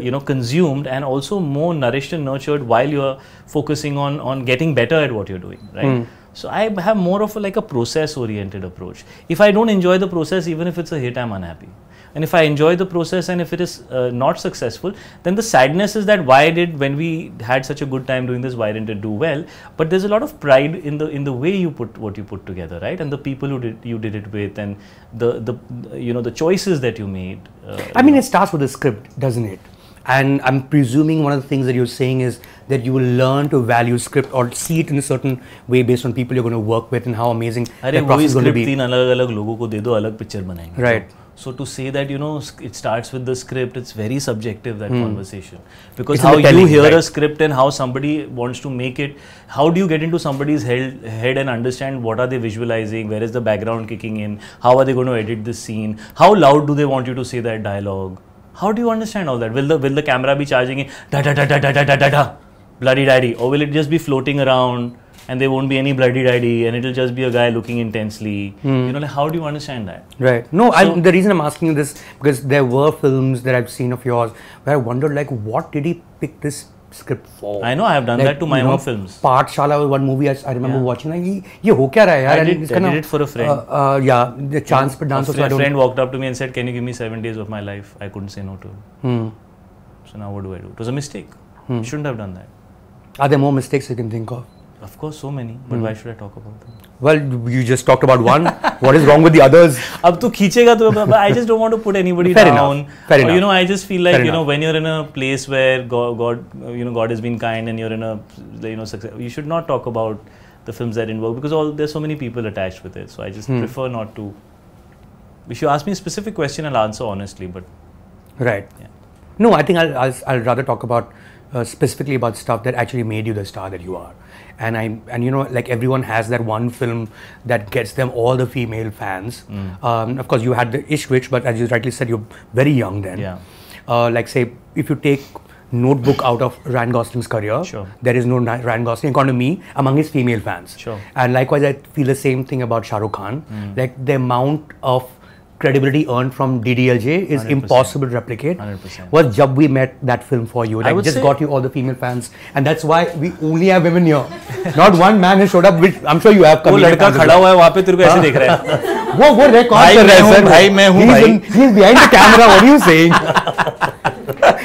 you know, consumed and also more nourished and nurtured while you're focusing on getting better at what you're doing, right? So I have more of a process-oriented approach. If I don't enjoy the process, even if it's a hit, I'm unhappy. And if I enjoy the process and if it is not successful, then the sadness is that when we had such a good time doing this, why didn't it do well? But there's a lot of pride in the way you put what you put together, right? And the people you did it with, and the you know, the choices that you made. I mean, it starts with a script, doesn't it? And I'm presuming one of the things that you're saying is that you will learn to value script or see it in a certain way based on people you're going to work with and how amazing that process is going to be. तीन अलग-अलग लोगों को दे दो, अलग picture बनाएंगे. Right. So to say that, you know, it starts with the script, it's very subjective, that conversation. Because how you hear a script and how somebody wants to make it, how do you get into somebody's head and understand what are they visualizing, where is the background kicking in, how are they going to edit this scene, how loud do they want you to say that dialogue? How do you understand all that? Will the camera be charging in da da da da da da da da da bloody daddy, or will it just be floating around and there won't be any bloody daddy and it'll just be a guy looking intensely? You know, like how do you understand that? Right. No, the reason I'm asking you this, because there were films that I've seen of yours where I wondered, like, what did he pick this script for? I know, I have done that to my own films. Pathshala was one movie I remember watching. Like, ye ho kya raha hai? I did it for a friend. Yeah, the chance per dance. A friend walked up to me and said, "Can you give me 7 days of my life?" I couldn't say no to him. So now what do I do? It was a mistake. I shouldn't have done that. Are there more mistakes you can think of? Of course, so many. But why should I talk about them? Well, you just talked about one. What is wrong with the others? Ab tu khichega to, but I just don't want to put anybody down. Fair enough. You know, I just feel like, you know, when you're in a place where God, you know, God has been kind and you're in a, you know, success, you should not talk about the films that didn't work, because there's so many people attached with it. So I just prefer not to. If you ask me a specific question, I'll answer honestly, but. Right. Yeah. No, I think I'll rather talk about specifically about stuff that actually made you the star that you are. And you know, like everyone has that one film that gets them all the female fans. Of course, you had the Ishq Vishk, but as you rightly said, you're very young then. Yeah. Like say, if you take Notebook out of Ryan Gosling's career, there is no Ryan Gosling, according to me, among his female fans. And likewise, I feel the same thing about Shah Rukh Khan. Like the amount of credibility earned from DDLJ is 100%. Impossible to replicate. 100%. Was jab we met that film for you. Like just got you all the female fans, and that's why we only have women here. Not one man has showed up, which I'm sure you have. वो लड़का खड़ा हुआ है वहाँ पे तेरे को ऐसे देख रहा है. वो record कर रहा है sir. भाई मैं हूँ भाई. He's behind the camera. What are you saying?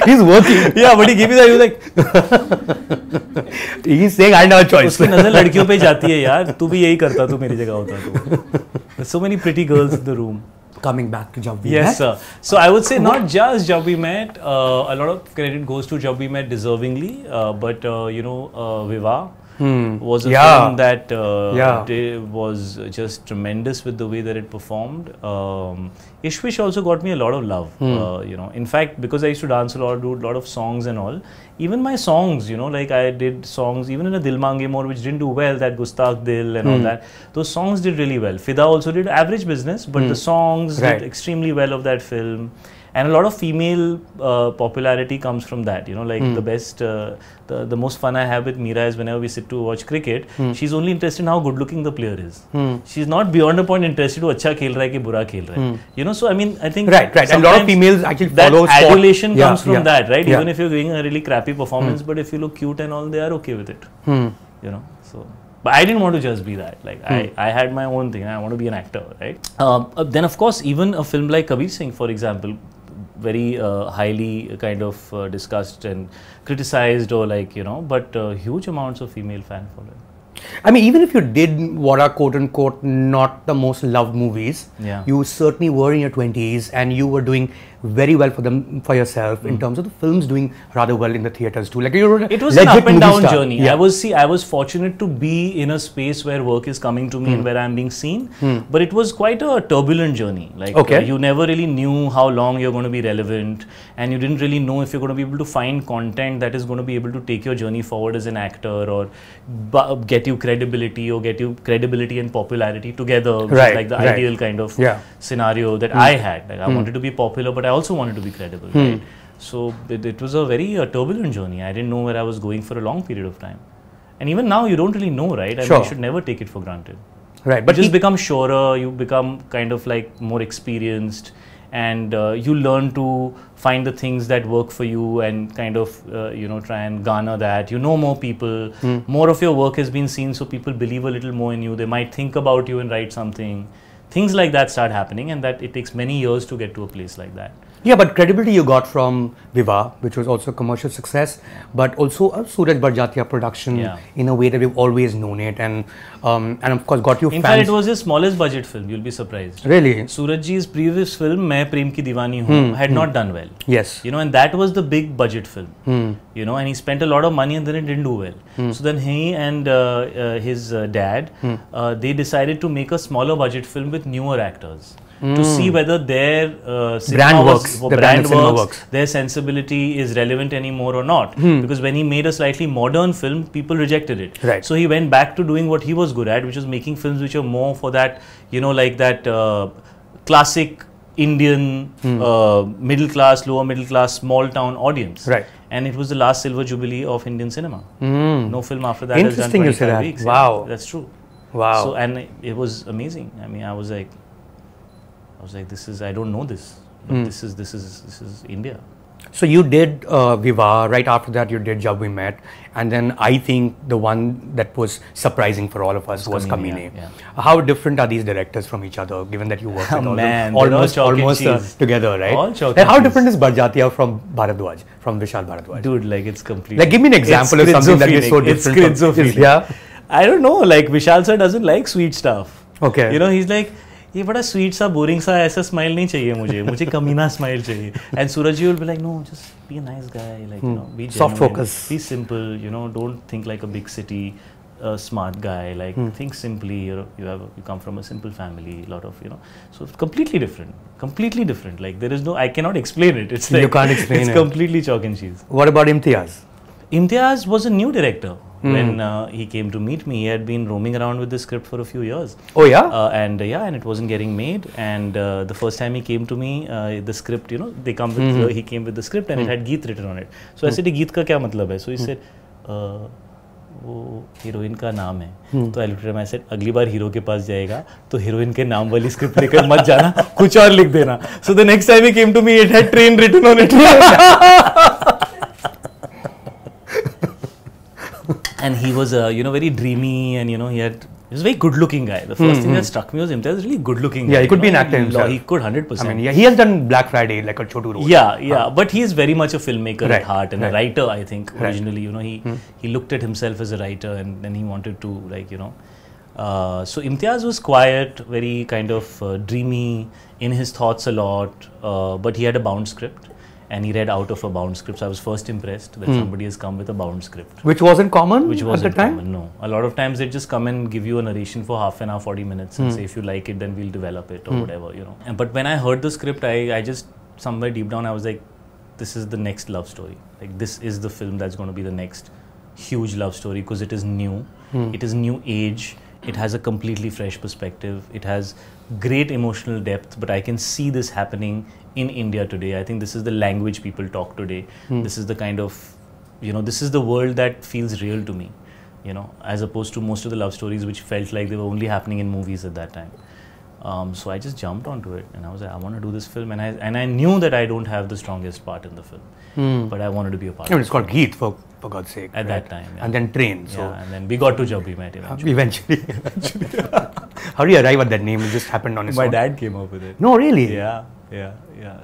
He's working. Yeah, but he gave me that. He was like. He's saying I never choice. उसकी नजर लड़कियों पे जाती है यार. तू भी यही करता तू मेरी जगह होता तो. There's so many pretty girls in the room. Coming back to Jab We Met. Yes, sir. So I would say not just Jab We Met. A lot of credit goes to Jab We Met deservingly. But Viva was a film that was just tremendous with the way that it performed. Ishq Vishk also got me a lot of love. In fact, because I used to dance a lot, do a lot of songs and all. Even my songs, like I did songs, even in a Dil Mange More, which didn't do well, that Gustakh Dil and all that. Those songs did really well. Fida also did average business, but the songs did extremely well of that film. And a lot of female popularity comes from that, the best, the most fun I have with Meera is whenever we sit to watch cricket, she's only interested in how good looking the player is. She's not beyond a point interested to acha khel raha hai ki bura khel raha hai. So I mean, I think right. And a lot of females actually follow that adulation comes from that, right? Yeah. Even if you're doing a really crappy performance, but if you look cute and all, they are okay with it. So. But I didn't want to just be that. Like I had my own thing. I want to be an actor, right? Then of course, even a film like Kabir Singh, for example, very highly kind of discussed and criticized, or but huge amounts of female fan following. I mean, even if you did what are quote unquote not the most loved movies, you certainly were in your 20s and you were doing very well for yourself in terms of the films doing rather well in the theaters too. Like it was an up and down journey. Yeah. I was fortunate to be in a space where work is coming to me and where I'm being seen. But it was quite a turbulent journey. Like you never really knew how long you're going to be relevant, and you didn't really know if you're going to be able to find content that is going to be able to take your journey forward as an actor, or get you credibility, or get you credibility and popularity together, which is like the ideal kind of scenario that I had. Like I wanted to be popular, but I also wanted to be credible, right? So it was a very turbulent journey. I didn't know where I was going for a long period of time. And even now, you don't really know, right? I mean, you should never take it for granted. Right. But you just become surer, you become kind of like more experienced, and you learn to find the things that work for you and kind of, try and garner that. You know more people, more of your work has been seen, so people believe a little more in you. They might think about you and write something. Things like that start happening, and that it takes many years to get to a place like that. Yeah, but credibility you got from Viva, which was also a commercial success, but also a Suraj Barjatya production in a way that we've always known it, and of course got you fans. In fact, it was his smallest budget film. You'll be surprised. Really? Surajji's previous film, Main Prem Ki Diwani Hoon, had not done well. Yes. And that was the big budget film. And he spent a lot of money, and then it didn't do well. So then he and his dad, they decided to make a smaller budget film with newer actors. To see whether their brand works, their sensibility is relevant anymore or not. Because when he made a slightly modern film, people rejected it. Right. So he went back to doing what he was good at, which was making films which are more for that, like that classic Indian middle class, lower middle class, small town audience. Right. And it was the last silver jubilee of Indian cinema. No film after that has done 25 Interesting you say that. weeks. Wow. Yeah, that's true. Wow. So, and it was amazing. I mean, I was like, I don't know this. But this is India. So you did Viva, right after that you did Jab We Met, and then I think the one that was surprising for all of us was Kaminey. How different are these directors from each other, given that you work with all them almost together, right? All chalk and how different is Barjatya from Vishal Bharadwaj? Dude, like it's completely... Like give me an example of something that is so different. It's schizophrenic. I don't know, like Vishal sir doesn't like sweet stuff. Okay. He's like, ये बड़ा sweet सा boring सा ऐसा smile नहीं चाहिए मुझे कमीना smile चाहिए. And Surajji will be like, no, just be a nice guy, like be genuine, soft focus, be simple, don't think like a big city smart guy, like think simply. You come from a simple family, a lot of so completely different. Like there is no, I cannot explain it. It's like you can't explain it. It's completely chalk and cheese. What about Imtiaz? Imtiaz was a new director. When he came to meet me, he had been roaming around with the script for a few years. Oh yeah? And it wasn't getting made. And the first time he came to me, the script, they come with, he came with the script and it had Geet written on it. So I said, Geet ka kya matlab hai? So he said, वो heroine का नाम है. तो I looked at him, I said, अगली बार hero के पास जाएगा तो heroine के नाम वाली स्क्रिप्ट लेकर मत जाना, कुछ और लिख देना. So the next time he came to me, it had train written on it. And he was, very dreamy, and he had He was a very good-looking guy. The first thing that struck me was Imtiaz is really good-looking. Yeah, he could be an actor himself. He could 100%. I mean, yeah, he has done Black Friday like a chotu role. Yeah, but he is very much a filmmaker at heart and a right. writer. I think originally, you know, he looked at himself as a writer, and then he wanted to, like, you know. So Imtiaz was quiet, very kind of dreamy, in his thoughts a lot, but he had a bound script. And he read out of a bound script. So I was first impressed that somebody has come with a bound script. Which wasn't common Which wasn't at the time? Common, no. A lot of times they just come and give you a narration for half an hour, 40 minutes and say if you like it, then we'll develop it or whatever, you know. But when I heard the script, I just, somewhere deep down, I was like, this is the next love story. Like, this is the film that's going to be the next huge love story because it is new. It is new age. It has a completely fresh perspective. It has great emotional depth, but I can see this happening in India today. I think this is the language people talk today. This is the kind of, you know, this is the world that feels real to me, you know, as opposed to most of the love stories which felt like they were only happening in movies at that time. So I just jumped onto it and I was like, I want to do this film, and I knew that I don't have the strongest part in the film, but I wanted to be a part of it. It's called Geet, for God's sake. At that time. Yeah. And then Train. So yeah, and then we got to Jab We Met eventually. Eventually. How do you arrive at that name? It just happened on its own. My dad came up with it. No, really? Yeah.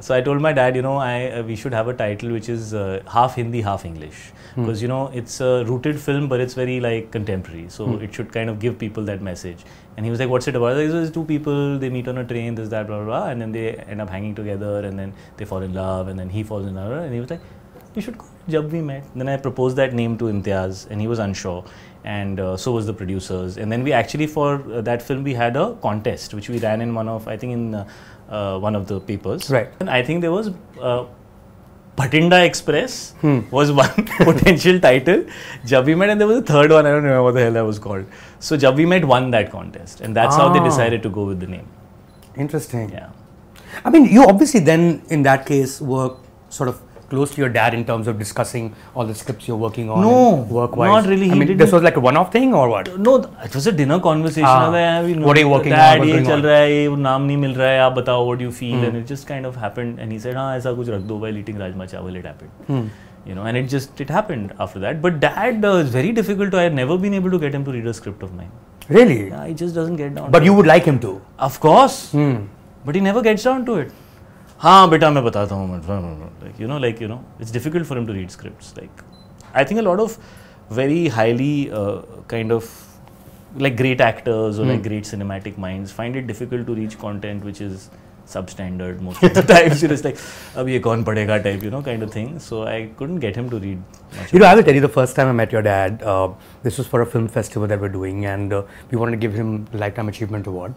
So I told my dad, you know, we should have a title which is half Hindi, half English. Because, you know, it's a rooted film, but it's very like contemporary. So it should kind of give people that message. And he was like, what's it about? I was like, there's two people, they meet on a train, this, that, blah, blah, blah. And then they end up hanging together and then they fall in love and then he falls in love. And he was like, you should call it Jab We Met. Then I proposed that name to Imtiaz and he was unsure. And so was the producers. And then we actually, for that film, we had a contest, which we ran in one of, I think in one of the papers. Right. And I think there was Bhatinda Express was one potential title. Jab We Met, and there was a third one, I don't remember what the hell that was called. So Jab We Met won that contest. And that's how they decided to go with the name. Interesting. Yeah. I mean, you obviously then, in that case, were sort of close to your dad in terms of discussing all the scripts you're working on? No, work-wise? not really. I mean, this was like a one-off thing or what? No, it was a dinner conversation. What are you working Dad, on? ये चल रहा है, ये नाम नहीं मिल रहा है, आप बताओ, what do you feel? And it just kind of happened. And he said, हाँ ऐसा कुछ रख दो while eating rajma chawal. It happened. You know, and it happened after that. But Dad is very difficult to. I have never been able to get him to read a script of mine. Really? Yeah, he just doesn't get down. But you would like him to? Of course. But he never gets down to it. हाँ बेटा मैं बताता हूँ, like you know, it's difficult for him to read scripts. Like, I think a lot of very highly kind of like great actors or like great cinematic minds find it difficult to reach content which is substandard most of the times. It's like, अब ये कौन पढ़ेगा type, you know, kind of thing. So I couldn't get him to read much. You know, I will tell you, the first time I met your dad, this was for a film festival that we're doing, and we wanted to give him the Lifetime Achievement Award.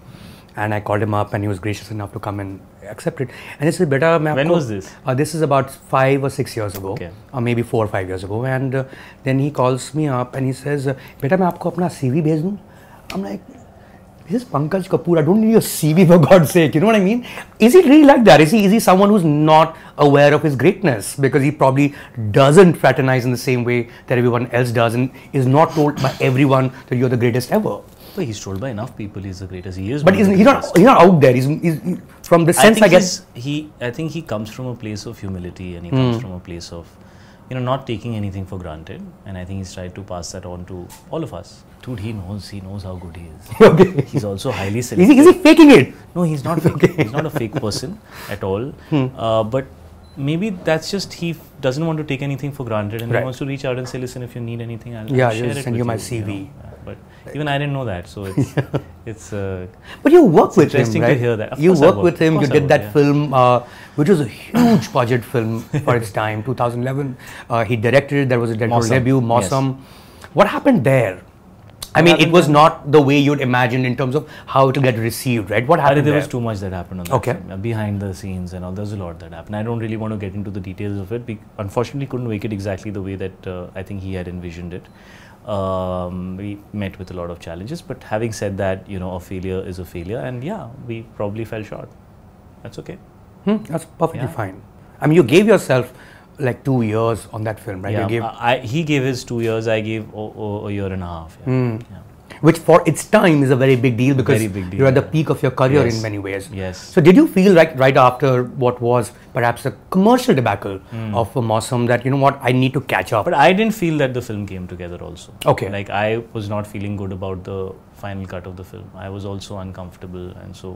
And I called him up and he was gracious enough to come and accept it. And he said, Beta, when was this? This is about 5 or 6 years ago. Okay. Or maybe 4 or 5 years ago. And then he calls me up and he says, Beta, मैं आपको अपना CV भेज दूँ? I'm like, this is Pankaj Kapoor. I don't need your CV for God's sake. You know what I mean? Is he really like that? Is he someone who's not aware of his greatness? Because he probably doesn't fraternize in the same way that everyone else does and is not told by everyone that you're the greatest ever. But he's told by enough people he's the greatest. He is. But he's not out there. He's from the sense I guess. I think he comes from a place of humility and he comes from a place of, you know, not taking anything for granted. And I think he's tried to pass that on to all of us. Dude, he knows how good he is. Okay. He's also highly selective. Is he faking it? No, he's not fake. Okay. He's not a fake person at all. But maybe that's just he doesn't want to take anything for granted and he wants to reach out and say, listen, if you need anything, I'll share it just send you my CV. You know? But even I didn't know that, so it's but you work with him, right? Interesting to hear that. You work with him. You did that film, which was a huge budget film for its time, 2011. He directed it. There was a directorial debut, Mausam. Yes. What happened there? I mean, it was not the way you'd imagined in terms of how it will get received, right? What happened there was too much that happened on that Okay. film. Behind the scenes and all, there's a lot that happened. I don't really want to get into the details of it. We unfortunately couldn't make it exactly the way that I think he had envisioned it. We met with a lot of challenges, but having said that, you know, a failure is a failure, and yeah, we probably fell short. That's okay. That's perfectly fine. I mean, you gave yourself like 2 years on that film, right? Yeah, you gave he gave his 2 years, I gave a year and a half. Yeah. Which for its time is a very big deal because you're at the peak of your career in many ways. Yes. So did you feel like right after what was perhaps a commercial debacle of Mausam that, you know what, I need to catch up? But I didn't feel that the film came together also. Okay. Like I was not feeling good about the final cut of the film. I was also uncomfortable, and so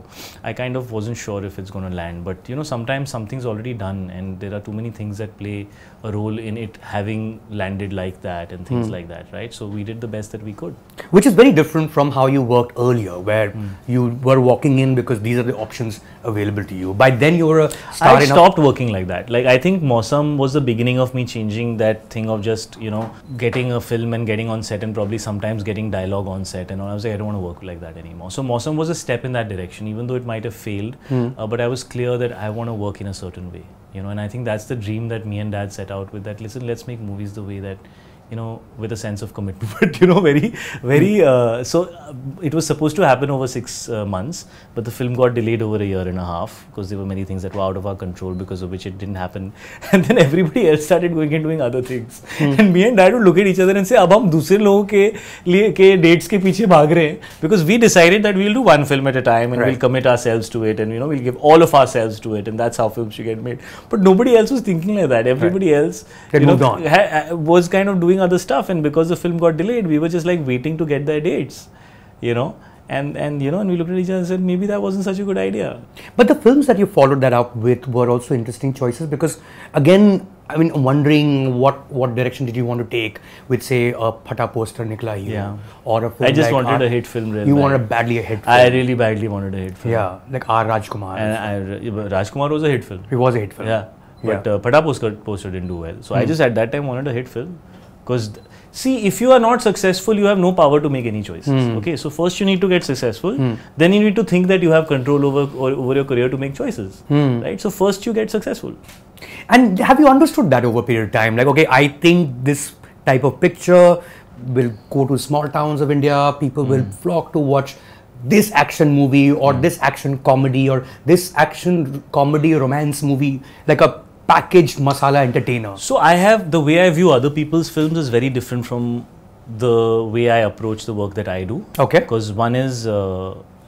I kind of wasn't sure if it's going to land. But you know, sometimes something's already done, and there are too many things that play a role in it having landed like that and things like that, right? So we did the best that we could. Which is very different from how you worked earlier, where you were walking in because these are the options available to you. By then you were a star. I stopped working like that. Like, I think Mausam was the beginning of me changing that thing of just, you know, getting a film and getting on set and probably sometimes getting dialogue on set and all. I was like, I don't want to work like that anymore. So Mausam was a step in that direction, even though it might have failed. But I was clear that I want to work in a certain way, you know, and I think that's the dream that me and Dad set out with, that listen, let's make movies the way that, you know, with a sense of commitment, but you know, it was supposed to happen over 6 months, but the film got delayed over a year and a half because there were many things that were out of our control, because of which it didn't happen. And then everybody else started going and doing other things. And me and Dad would look at each other and say, अब हम दूसरे लोगों के dates के पीछे भाग रहे हैं, because we decided that we'll do one film at a time and we'll commit ourselves to it, and you know, we'll give all of ourselves to it, and that's how films should get made. But nobody else was thinking like that. Everybody else, you know, was kind of doing other stuff, and because the film got delayed, we were just like waiting to get their dates, you know, and you know, and we looked at each other and said, maybe that wasn't such a good idea. But the films that you followed that up with were also interesting choices, because again, I mean, I'm wondering what direction did you want to take with, say, a Phata poster Nikla Hi, or a film I just like wanted a hit film. You wanted badly a hit film. I really badly wanted a hit film. Yeah, like R. Rajkumar. And Rajkumar was a hit film. It was a hit film. Yeah. But Phata poster didn't do well. So I just at that time wanted a hit film. Because, see, if you are not successful, you have no power to make any choices. Okay, so first you need to get successful. Then you need to think that you have control over your career to make choices. Right? So first you get successful. And have you understood that over a period of time? Like, okay, I think this type of picture will go to small towns of India. People will flock to watch this action movie or this action comedy or this action comedy romance movie, like a packaged masala entertainer. So the way I view other people's films is very different from the way I approach the work that I do. Okay. Because one is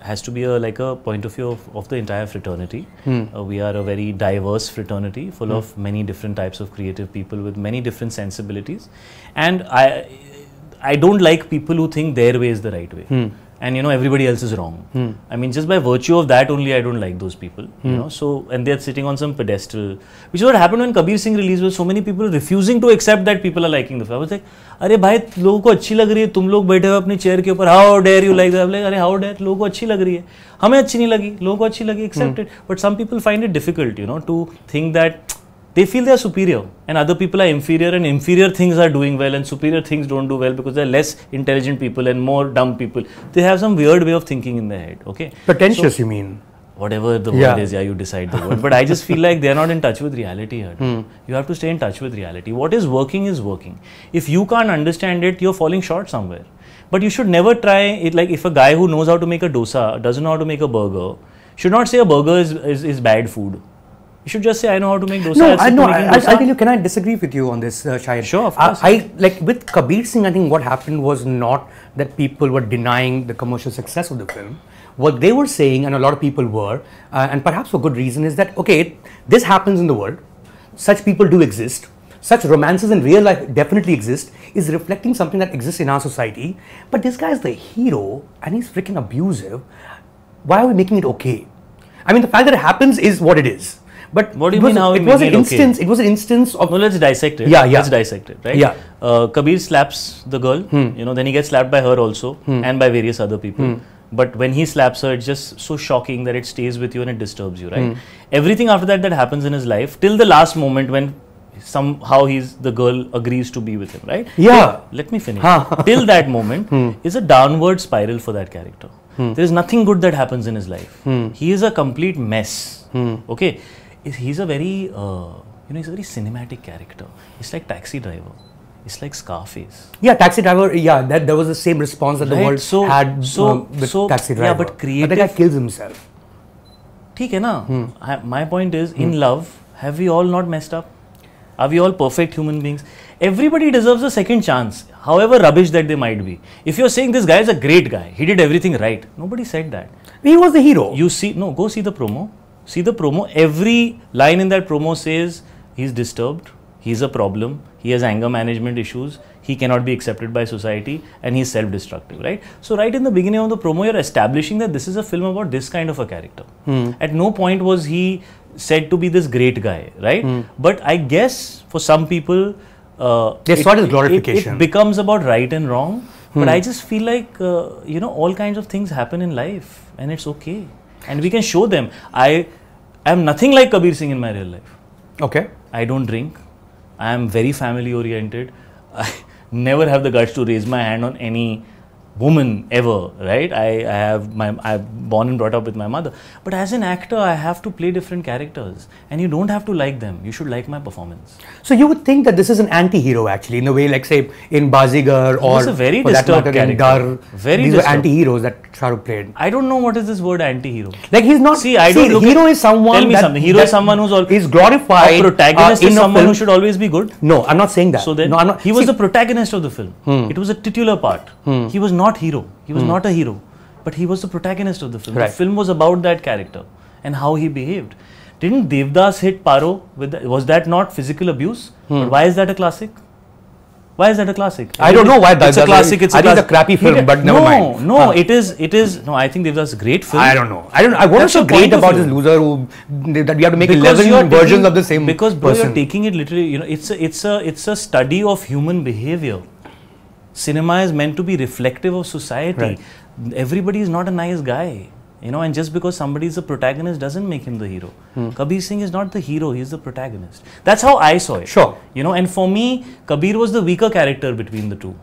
has to be like a point of view of the entire fraternity. We are a very diverse fraternity full of many different types of creative people with many different sensibilities, and I don't like people who think their way is the right way. And you know, everybody else is wrong. I mean, just by virtue of that only, I don't like those people. You know, so, and they're sitting on some pedestal, which is what happened when Kabir Singh released, with so many people refusing to accept that people are liking the film. I was like, अरे भाई लोगों को अच्छी लग रही है, तुम लोग बैठे हो अपनी चेयर के ऊपर, how dare you like that? I'm like, अरे how dare, लोगों को अच्छी लग रही है, हमें अच्छी नहीं लगी, लोगों को अच्छी लगी, accept it. But some people find it difficult, you know, to think that they feel they are superior and other people are inferior, and inferior things are doing well and superior things don't do well because they are less intelligent people and more dumb people. They have some weird way of thinking in their head. Okay, pretentious, so, you mean? Whatever the word is, you decide the word. But I just feel like they are not in touch with reality here. You have to stay in touch with reality. What is working is working. If you can't understand it, you're falling short somewhere. But you should never try it. Like, if a guy who knows how to make a dosa doesn't know how to make a burger, should not say a burger is bad food. You should just say, I know how to make dosa. No, I'll tell you, can I disagree with you on this, Shahid? Sure, of course. I like, with Kabir Singh, I think what happened was not that people were denying the commercial success of the film. What they were saying, and a lot of people were, and perhaps for good reason, is that, okay, this happens in the world. Such people do exist. Such romances in real life definitely exist, is reflecting something that exists in our society. But this guy is the hero, and he's freaking abusive. Why are we making it okay? I mean, the fact that it happens is what it is. But what do you mean how it was an instance? Okay? It was an instance of. No, let's dissect it. Yeah. Let's dissect it, right? Yeah. Kabir slaps the girl. You know, then he gets slapped by her also, and by various other people. But when he slaps her, it's just so shocking that it stays with you and it disturbs you, right? Everything after that happens in his life till the last moment when somehow the girl agrees to be with him, right? Yeah. Let me finish. Till that moment is a downward spiral for that character. There is nothing good that happens in his life. He is a complete mess. Okay. He's a very, he's a very cinematic character. It's like Taxi Driver. It's like Scarface. Yeah, Taxi Driver. Yeah, there was the same response that the world had with Taxi Driver. Yeah, but creative. But the guy kills himself. ठीक है ना? My point is, in love, have we all not messed up? Are we all perfect human beings? Everybody deserves a second chance, however rubbish that they might be. If you're saying this guy is a great guy, he did everything right, nobody said that. He was the hero. Go see the promo. See the promo. Every line in that promo says he's disturbed, he's a problem, he has anger management issues, he cannot be accepted by society, and he's self-destructive, right? So right in the beginning of the promo, you're establishing that this is a film about this kind of a character. At no point was he said to be this great guy, right? But I guess for some people, they saw it as glorification. It becomes about right and wrong. But I just feel like, all kinds of things happen in life, and it's okay. And we can show them. I am nothing like Kabir Singh in my real life. Okay. I don't drink. I am very family oriented. I never have the guts to raise my hand on any woman ever, right? I'm born and brought up with my mother. But as an actor, I have to play different characters, and you don't have to like them. You should like my performance. So you would think that this is an anti-hero actually, in a way, like say in Bazigar or a very disturbed character. In Dar. Very these disturbed. were anti-heroes that Shah Rukh played. I don't know what is this word anti-hero. Like he's not. Hero is someone. Tell me something. Hero is someone who's is glorified. A protagonist is someone who should always be good. No, I'm not saying that. So then, no, I'm not. He was the protagonist of the film. It was a titular part. He was not hero. He was not a hero, but he was the protagonist of the film. Right. The film was about that character and how he behaved. Didn't Devdas hit Paro with that? Was that not physical abuse? But why is that a classic? Why is that a classic? I don't know why that's a classic. I think it's a crappy film, but never mind. No, it is. No, I think Devdas is a great film. I don't know. What is so great about this loser that we have to make 11 versions of the same because person? You're taking it literally. It's a study of human behavior. Cinema is meant to be reflective of society. Right. Everybody is not a nice guy, and just because somebody is a protagonist doesn't make him the hero. Kabir Singh is not the hero, he is the protagonist. That's how I saw it. Sure. And for me, Kabir was the weaker character between the two.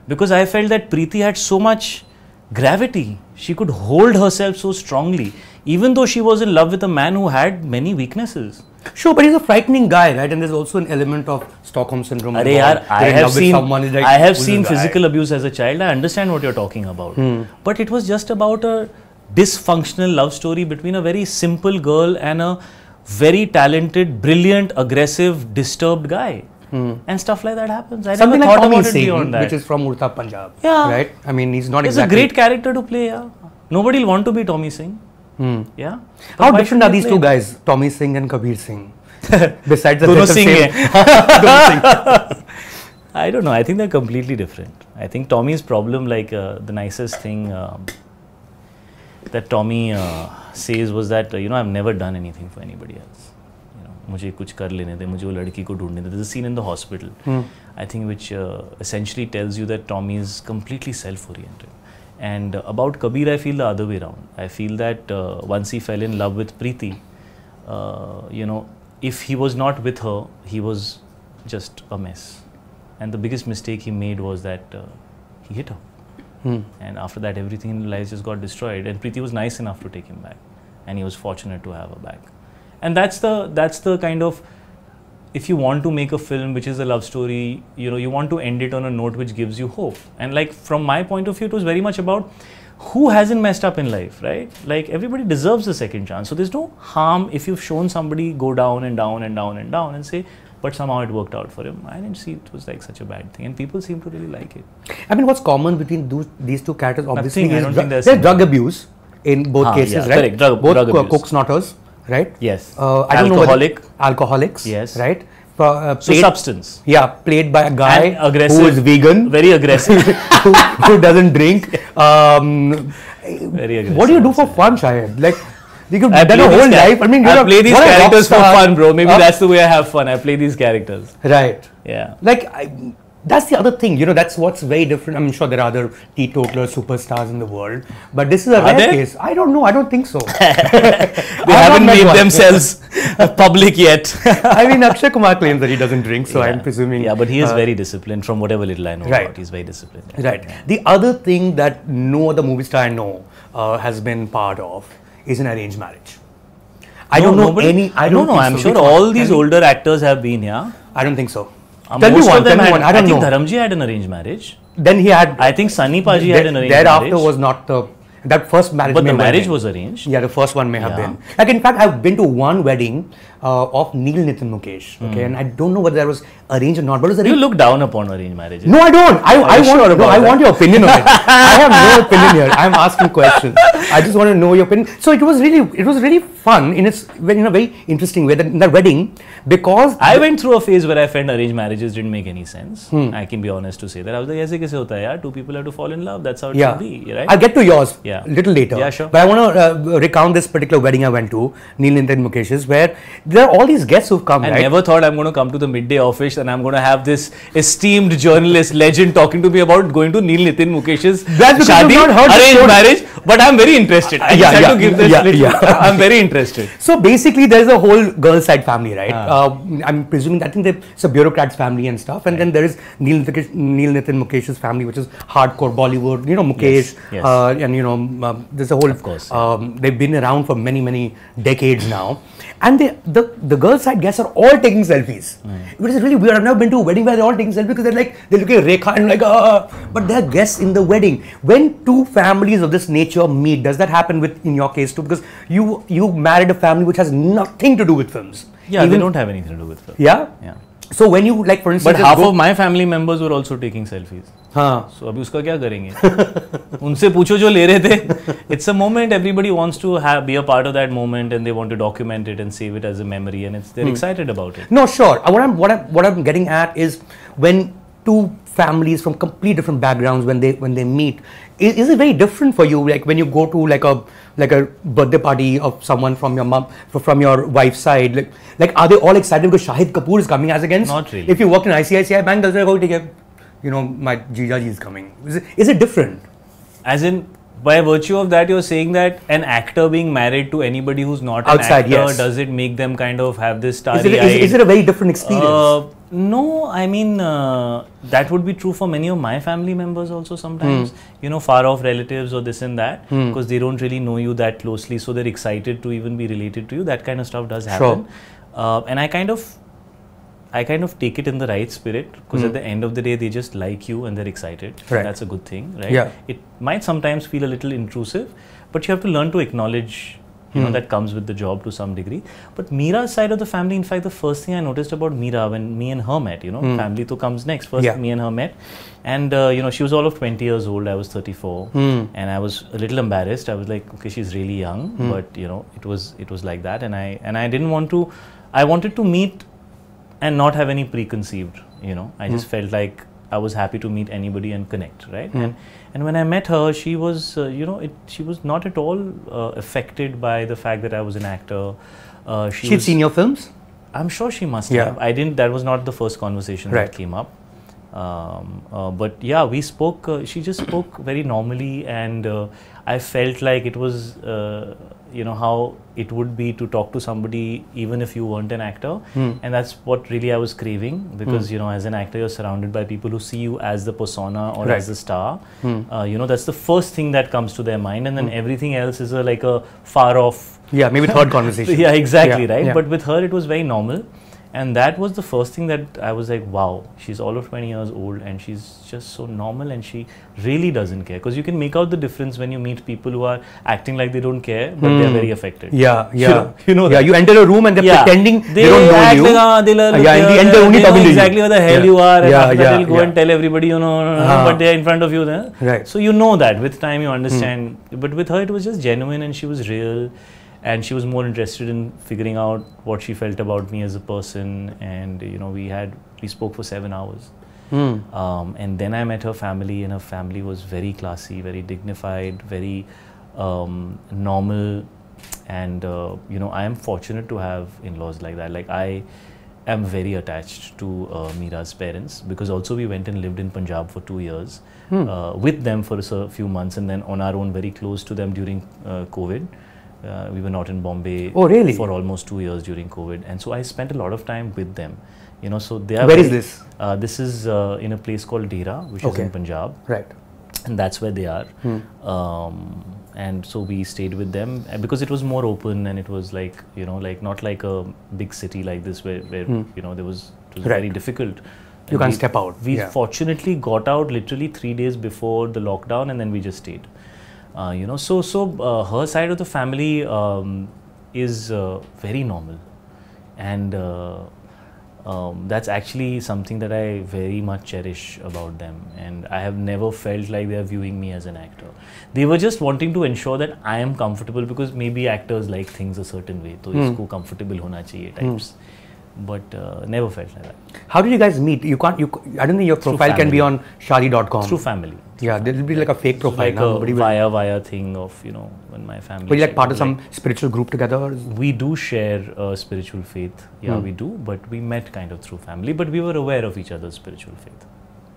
Because I felt that Preeti had so much gravity. She could hold herself so strongly, even though she was in love with a man who had many weaknesses. Sure, but he's a frightening guy, right? And there's also an element of Stockholm syndrome. I have seen physical abuse as a child. I understand what you're talking about. But it was just about a dysfunctional love story between a very simple girl and a very talented, brilliant, aggressive, disturbed guy. And stuff like that happens. I Something never like thought Tommy about it Singh, beyond that. which is from Urta, Punjab. Yeah. Right? I mean, he's not He's a great character to play, yeah. Nobody will want to be Tommy Singh. Yeah. How different are these two guys, Tommy Singh and Kabir Singh? Besides the Dono Singh I don't know. I think they're completely different. I think Tommy's problem, like the nicest thing that Tommy says was that I've never done anything for anybody else. मुझे कुछ कर लेने दे, मुझे वो लड़की को ढूंढने दे. There's a scene in the hospital, I think, which essentially tells you that Tommy is completely self-oriented. And about Kabir, I feel the other way around. I feel that once he fell in love with Preeti, if he was not with her, he was just a mess. And the biggest mistake he made was that he hit her. And after that, everything in his life just got destroyed. And Preeti was nice enough to take him back, and he was fortunate to have her back. And that's the kind of, if you want to make a film which is a love story, you want to end it on a note which gives you hope. And like from my point of view, it was very much about who hasn't messed up in life, right? Like everybody deserves a second chance. So there's no harm if you've shown somebody go down and down and down and down and say, but somehow it worked out for him. I didn't see it was like such a bad thing, and people seem to really like it. I mean, what's common between these two characters? Obviously, there's drug abuse in both cases, yeah, right? Correct. Both drug abuse. coke snorters, right? Yes. I don't know alcoholics. Yes. Right. So substance. Yeah, played by a guy who is vegan, very aggressive, who doesn't drink. Very aggressive. What do you do for fun, Shahid? Like, you could have a whole life. I mean, I play these characters for fun, bro. Maybe that's the way I have fun. I play these characters. Right. Yeah. Like, that's the other thing. That's what's very different. I'm sure there are other teetotaler superstars in the world, but this is a rare case. I don't know. I don't think so. They haven't made themselves public yet. I mean, Akshay Kumar claims that he doesn't drink, so I'm presuming. Yeah, but he is very disciplined from whatever little I know about. He's very disciplined. Right. Yeah. The other thing that no other movie star I know has been part of is an arranged marriage. I don't know any. I don't know. I'm sure all these older actors have been. Yeah. I don't think so. Tell me one. I don't know. I think Dharamji had an arranged marriage. Then he had. I think Sunny Paji had an arranged marriage. Thereafter was not the That first marriage. But the marriage was arranged. Yeah, the first one may have been. Like, in fact, I've been to one wedding of Neil Nitin Mukesh. Okay, and I don't know whether that was arranged or not. But it was You look down upon arranged marriages. No, I don't. I want your opinion on it. I have no opinion here. I'm asking questions. I just want to know your opinion. So it was really fun in a very interesting way. In that wedding, because I went through a phase where I felt arranged marriages didn't make any sense. I can be honest to say that. I was like, "Aise kaise hota hai yaar? Two people have to fall in love. That's how it should be, right?" I'll get to yours a little later. Yeah, sure. But I want to recount this particular wedding I went to, Neil Nitin Mukesh's, where there are all these guests who've come. I never thought I'm going to come to the midday office and I'm going to have this esteemed journalist legend talking to me about going to Neil Nitin Mukesh's shadi, arranged marriage. But I'm very interested. I just have to give this. I'm very interested. So basically, there's a whole girl side family, right? I'm presuming, I think it's a bureaucrat's family and stuff, and then there is Neil Nitin Mukesh's family, which is hardcore Bollywood. You know, Mukesh, and there's a whole. Of course. They've been around for many decades now, and the girl side guests are all taking selfies. Which is really weird. I've never been to a wedding where they're all taking selfies because they're looking at Rekha and but they're guests in the wedding. When two families of this nature meet, does that happen in your case too? Because you married a family which has nothing to do with films. Yeah, they don't have anything to do with films. Yeah? Yeah. So when you, like, for instance, but half of my family members were also taking selfies. So अभी उसका क्या करेंगे? उनसे पूछो जो ले रहे थे. It's a moment. Everybody wants to be a part of that moment, and they want to document it and save it as a memory, and they're excited about it. No, sure. What I'm getting at is when two families from completely different backgrounds, when they meet, is it very different for you? Like when you go to like a birthday party of someone from your mom, from your wife's side, like are they all excited because Shahid Kapoor is coming as against? Not really. If you work in ICICI Bank, does it go take my Jijaji is coming? Is it different? As in, by virtue of that, you're saying that an actor being married to anybody who's not outside, an actor, does it make them kind of have this starry-eyed? Is it a very different experience? No, I mean, that would be true for many of my family members also sometimes. Far off relatives or this and that, because they don't really know you that closely, so they're excited to even be related to you. That kind of stuff does happen. Sure. And I kind of take it in the right spirit, because at the end of the day, they just like you and they're excited. Right. That's a good thing, right? Yeah. It might sometimes feel a little intrusive, but you have to learn to acknowledge, that comes with the job to some degree. But Meera's side of the family, in fact, the first thing I noticed about Meera when me and her met, family to comes next. First, me and her met. And, she was all of 20 years old. I was 34. And I was a little embarrassed. I was like, okay, she's really young. But, it was like that. And I didn't want to, I wanted to meet and not have any preconceived, I just felt like I was happy to meet anybody and connect, right? And when I met her, she was, she was not at all affected by the fact that I was an actor. She'd seen your films? I'm sure she must have. That was not the first conversation that came up. But yeah, we spoke, she just spoke very normally, and I felt like it was, how it would be to talk to somebody even if you weren't an actor. And that's what really I was craving, because, as an actor, you're surrounded by people who see you as the persona or as the star. That's the first thing that comes to their mind, and then everything else is like a far off. Yeah, maybe third conversation. Yeah, exactly, right? Yeah. But with her, it was very normal. And that was the first thing that I was like, wow, she's all of 20 years old and she's just so normal, and she really doesn't care. Because you can make out the difference when you meet people who are acting like they don't care, but they're very affected. Yeah. You know that. You enter a room and they're pretending they don't know you. In the end they're only talking to you. Exactly where the hell you are, and after that they'll go and tell everybody, but they're in front of you there. Right. So you know that. With time you understand. But with her it was just genuine, and she was real. And she was more interested in figuring out what she felt about me as a person. And, we spoke for 7 hours. And then I met her family, and her family was very classy, very dignified, very normal. And, I am fortunate to have in-laws like that. Like, I am very attached to Meera's parents, because also we went and lived in Punjab for 2 years with them for a few months, and then on our own very close to them during COVID. We were not in Bombay for almost 2 years during COVID, and so I spent a lot of time with them. So they are. Where is this? This is in a place called Tera, which is in Punjab. Right. And that's where they are. And so we stayed with them because it was more open, and it was like, not like a big city like this where it was very difficult. You can't step out. We fortunately got out literally 3 days before the lockdown, and then we just stayed. You know, so her side of the family is very normal, and that's actually something that I very much cherish about them, and I have never felt like they are viewing me as an actor. They were just wanting to ensure that I am comfortable, because maybe actors like things a certain way, so isko comfortable hona chahiye types. But never felt like that. How did you guys meet? I don't think your profile can be on shaadi.com. Through family. Yeah, there will be like a fake profile. Like a via thing of, you know, when my family. Were you like part of some spiritual group together? We do share spiritual faith. Yeah, we do. But we met kind of through family. But we were aware of each other's spiritual faith.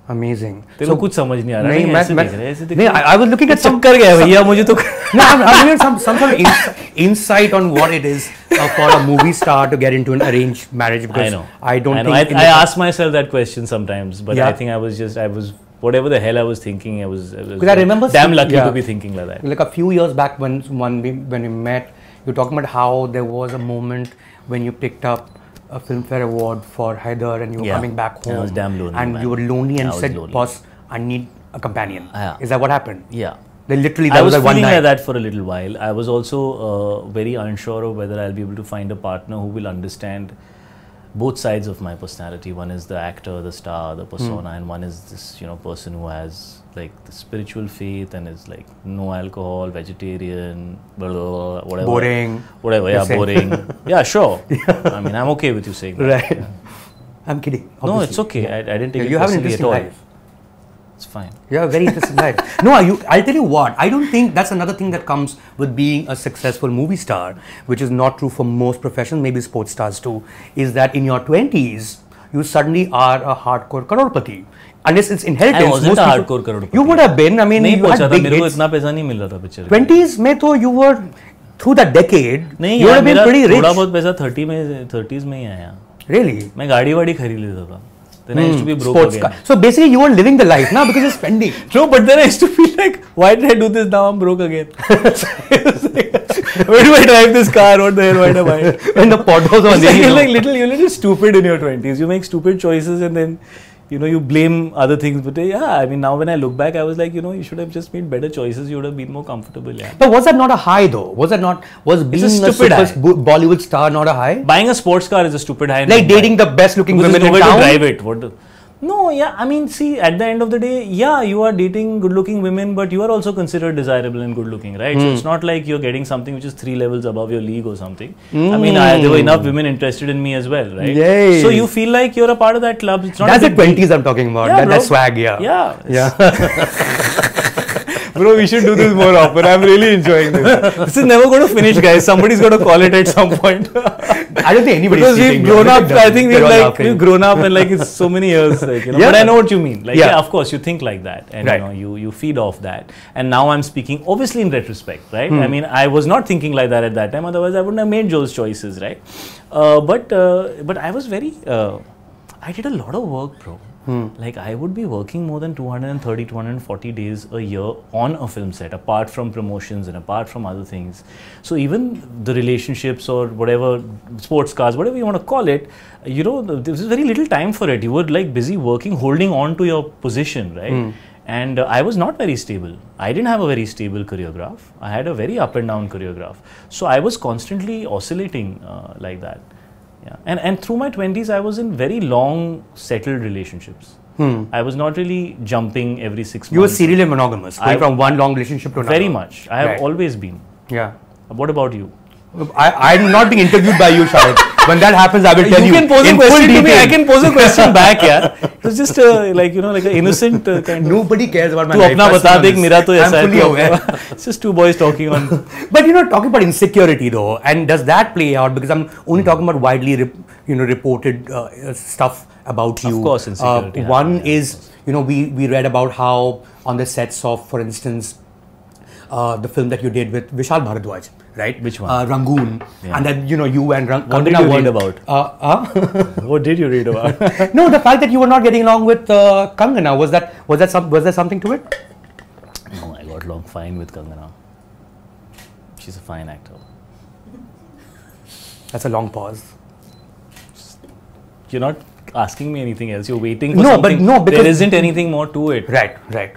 Amazing. So कुछ समझ नहीं आ रहा है ऐसे देख रहे ऐसे देख नहीं I was looking at some चक्कर गया भैया मुझे तो no I'm looking at some sort of insight on what it is for a movie star to get into an arranged marriage, because I don't think I ask myself that question sometimes, but I think I was whatever the hell I was thinking, I was because I remember damn lucky to be thinking like that. Like a few years back when we met, you were talking about how there was a moment when you picked up a Filmfare Award for Haider and you were coming back home. I was damn lonely, and man. You were lonely and said, boss, I need a companion. Is that what happened? Yeah. They literally, I was feeling like that for a little while. I was also very unsure of whether I'll be able to find a partner who will understand both sides of my personality. One is the actor, the star, the persona, and one is this, you know, person who has like the spiritual faith and is like no alcohol, vegetarian, blah, blah, blah, whatever. Boring. Whatever, yeah, boring. Yeah, sure. I mean, I'm okay with you saying that. Right. Yeah. I'm kidding. Obviously. No, it's okay. I didn't take it you have an personally interesting at all. life. It's fine. You have a very interesting life. No, I'll tell you what, I don't think that's another thing that comes with being a successful movie star, which is not true for most professions, maybe sports stars too, is that in your 20s, you suddenly are a hardcore crorepati. Unless it's inheritance. I wasn't a hardcore crorepati. You would have been, I mean, you had big hits. 20s mein to you were, through that decade, you would have been pretty rich. थोड़ा बहुत पैसा 30s में ही आया. Really? मैं गाड़ी वाड़ी खरीद लेता था. Then I used to be broke sports again. So basically you weren't living the life now because you're spending. No, but then I used to feel like, why did I do this? Now I'm broke again. Where do I drive this car? What the hell? Why do I buy it? When the pot was on you're little stupid in your 20s. You make stupid choices and then, you know, you blame other things. But yeah, I mean, now when I look back, I was like, you know, you should have just made better choices. You would have been more comfortable. Yeah. But was that not a high though? Was being a super Bollywood star not a high? Buying a sports car is a stupid high. Like dating the best looking women in town? To drive it. No, yeah, I mean, see, at the end of the day, yeah, you are dating good-looking women, but you are also considered desirable and good-looking, right? So it's not like you're getting something which is 3 levels above your league or something. I mean, there were enough women interested in me as well, right? Yay. So you feel like you're a part of that club. It's not that's the 20s I'm talking about. Yeah, that swag, yeah. Yeah. Bro, we should do this more often. I'm really enjoying this. This is never going to finish, guys. Somebody's going to call it at some point. I don't think anybody's because we've grown up. I think we've grown up and like it's so many years. Like, you know, but I know what you mean. Like, yeah, of course, you think like that, and you know, you feed off that. And now I'm speaking, obviously, in retrospect, right? I mean, I was not thinking like that at that time. Otherwise, I wouldn't have made those choices, right? But I was very. I did a lot of work, bro. Like I would be working more than 230, 240 days a year on a film set, apart from promotions and apart from other things. So even the relationships or whatever, sports cars, whatever you want to call it, you know, there was very little time for it. You were like busy working, holding on to your position, right? And I was not very stable. I didn't have a very stable career graph. I had a very up and down career graph. So I was constantly oscillating like that. Yeah. And through my 20s, I was in very long, settled relationships. I was not really jumping every 6 months. You were serially monogamous, going from one long relationship to another. Very much. I have always been. Yeah. What about you? I'm not being interviewed by you, Shahid. When that happens, I will tell you. You can pose a question to me. I can pose a question back, yeah. It's just like, you know, like an innocent kind of. Nobody cares about my life. I'm fully aware. It's just two boys talking on. But you know, talking about insecurity though, and does that play out? Because I'm only talking about widely, reported stuff about you. Of course, insecurity. One is, you know, we read about how on the sets of, for instance, the film that you did with Vishal Bharadwaj, right? Which one? Rangoon. Yeah. And then, you know, you and What did you read about? What did you read about? No, the fact that you were not getting along with Kangana, was there something to it? No, I got along fine with Kangana. She's a fine actor. That's a long pause. You're not asking me anything else. You're waiting for something. But because there isn't anything more to it. Right.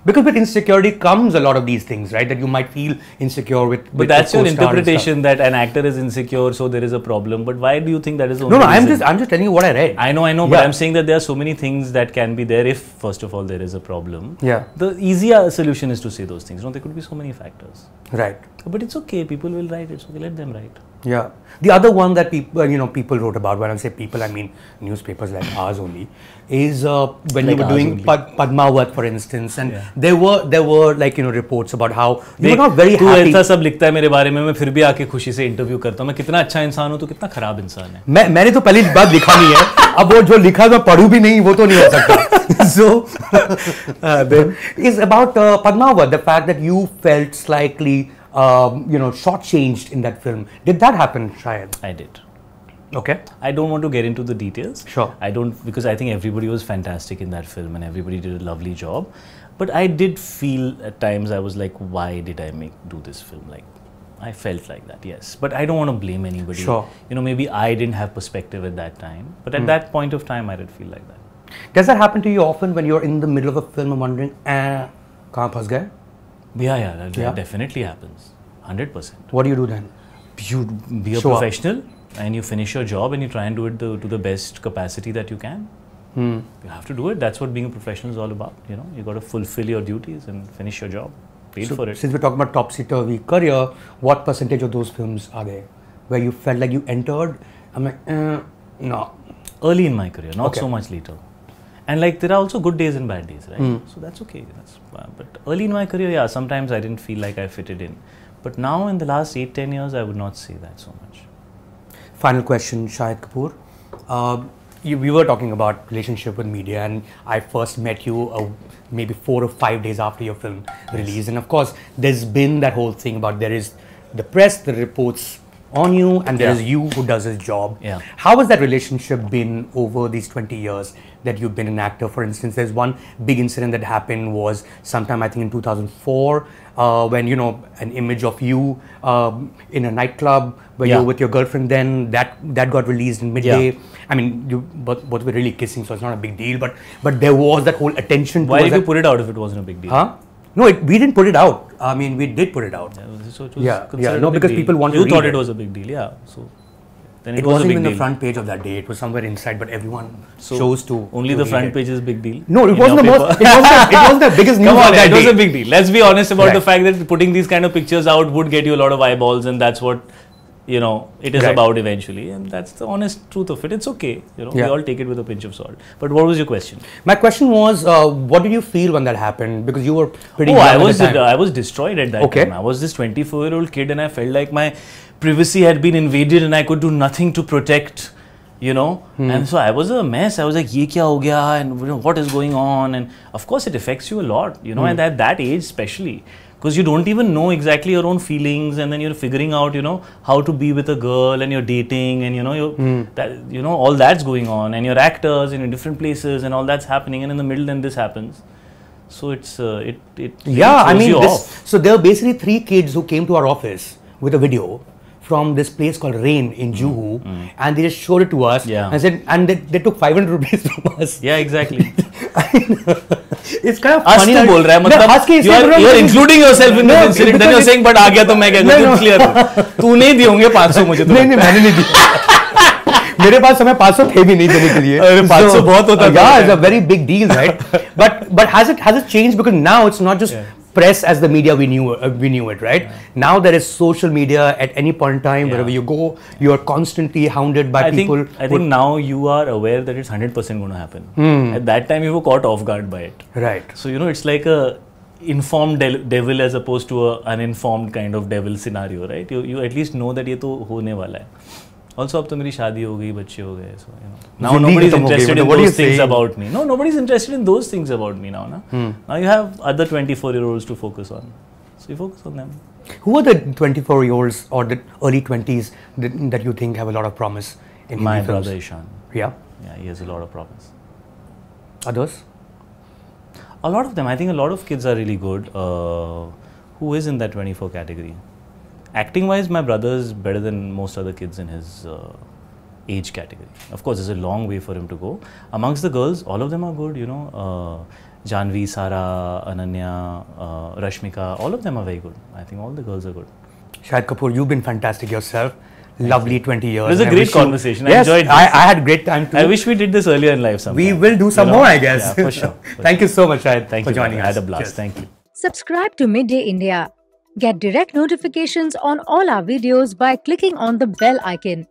Because with insecurity comes a lot of these things, right? That you might feel insecure with. But that's your interpretation that an actor is insecure, so there is a problem. But why do you think that is the only reason? I'm just telling you what I read. I know, but I'm saying that there are so many things that can be there if, first of all, there is a problem. Yeah. The easier solution is to say those things. No, there could be so many factors. Right. But it's okay. People will write. It's okay. Let them write. Yeah. The other one that people, people wrote about, when I say people, I mean newspapers like ours only, is when you were doing Padmavat, for instance, and there were like reports about how you were not very happy. तू ऐसा सब लिखता है मेरे बारे में, मैं फिर भी आके खुशी से इंटरव्यू करता हूँ. मैं कितना अच्छा इंसान हूँ, तो कितना खराब इंसान है. मैंने तो पहली बात लिखा नहीं है. अब वो जो लिखा मैं पढ़ूँ भी नहीं, वो तो नहीं हो सकता. So it's about Padmavat, the fact that you felt slightly shortchanged in that film. Did that happen, Shahid? I did. Okay. I don't want to get into the details. Sure. I don't, because I think everybody was fantastic in that film and everybody did a lovely job. But I did feel at times I was like, why did I do this film? Like, I felt like that, yes. But I don't want to blame anybody. Sure. Maybe I didn't have perspective at that time. But at that point of time, I did feel like that. Does that happen to you often when you're in the middle of a film and wondering, kahan phas gaye? Yeah, that definitely happens. 100%. What do you do then? You be a professional and you finish your job and you try and do it to the best capacity that you can. You have to do it. That's what being a professional is all about. You got to fulfill your duties and finish your job. Paid for it. Since we're talking about topsy-turvy career, what percentage of those films are there where you felt like you entered? I'm like, no. Early in my career, not so much later. And like there are also good days and bad days, right? So that's okay. But early in my career, sometimes I didn't feel like I fitted in. But now in the last 8-10 years, I would not say that so much. Final question, Shahid Kapoor. We were talking about relationship with media, and I first met you maybe 4 or 5 days after your film release. And of course, there's been that whole thing about there is the press, the reports on you, and there is you who does his job. Yeah. How has that relationship been over these 20 years that you've been an actor? For instance, there's one big incident that happened was sometime I think in 2004 when an image of you in a nightclub where you were with your girlfriend then that got released in Midday. I mean, you both were really kissing, so it's not a big deal, but there was that whole attention. Why did you put it out if it wasn't a big deal? Huh? No, we didn't put it out. I mean, we did put it out. So it was no, because people wanted to read it. You thought it was a big deal, yeah. So then it wasn't even the front page of that day. It was somewhere inside, but everyone chose to. Only the front page is big deal. No, it wasn't the most. It wasn't the biggest news of that day. It was a big deal. Let's be honest about the fact that putting these kind of pictures out would get you a lot of eyeballs, and that's what it is about eventually, and that's the honest truth of it. It's okay, we all take it with a pinch of salt. But what was your question? My question was, what did you feel when that happened? Because you were pretty young I was destroyed at that time. I was this 24-year-old kid, and I felt like my privacy had been invaded, and I could do nothing to protect, And so I was a mess. I was like, "Ye kya ho gaya?" And what is going on? And of course, it affects you a lot, and at that age, especially. Because you don't even know exactly your own feelings, and then you're figuring out, how to be with a girl, and you're dating, and all that's going on, and you're actors in different places, and all that's happening, and in the middle, then this happens. So it's it so there were basically 3 kids who came to our office with a video from this place called Rain in Juhu, and they just showed it to us. And said, and they took 500 rupees from us. Yeah, exactly. It's kind of funny. You're including yourself in this incident. Then you're saying, but आ गया तो मैं क्या करूँ? Clear. तू नहीं दिए होंगे 500 मुझे तो. नहीं मैंने नहीं दिया. मेरे पास समय 500 थे भी नहीं देने के लिए. 500 बहुत होता है. Yeah, it's a very big deal, right? But has it changed? Because now it's not just press as the media we knew it, right? Now there is social media at any point in time. Wherever you go, you are constantly hounded by people. I think now you are aware that it's 100% going to happen. At that time you were caught off guard by it. Right. So it's like a informed devil as opposed to a uninformed kind of devil scenario, right? You at least know that ये तो होने वाला है. Also, अब तो मेरी शादी हो गई, बच्चे हो गए, so now nobody's interested in those things about me. No, nobody's interested in those things about me now. Now you have other 24-year-olds to focus on, so you focus on them. Who are the 24-year-olds or the early 20s that you think have a lot of promise in Hindi films? My brother Ishaan. Yeah, he has a lot of promise. Others? A lot of them. I think a lot of kids are really good. Who is in that 24 category? Acting wise, my brother is better than most other kids in his age category. Of course, there's a long way for him to go. Amongst the girls, all of them are good, Janvi, Sara, Ananya, Rashmika, all of them are very good. I think all the girls are good. Shahid Kapoor, you've been fantastic yourself. Lovely 20 years. It was a great conversation. Yes, I enjoyed this. I had a great time too. I wish we did this earlier in life sometime. We will do some more, I guess. Yeah, for sure. Thank you so much, Shahid, for joining us. I had a blast. Cheers. Thank you. Subscribe to Midday India. Get direct notifications on all our videos by clicking on the bell icon.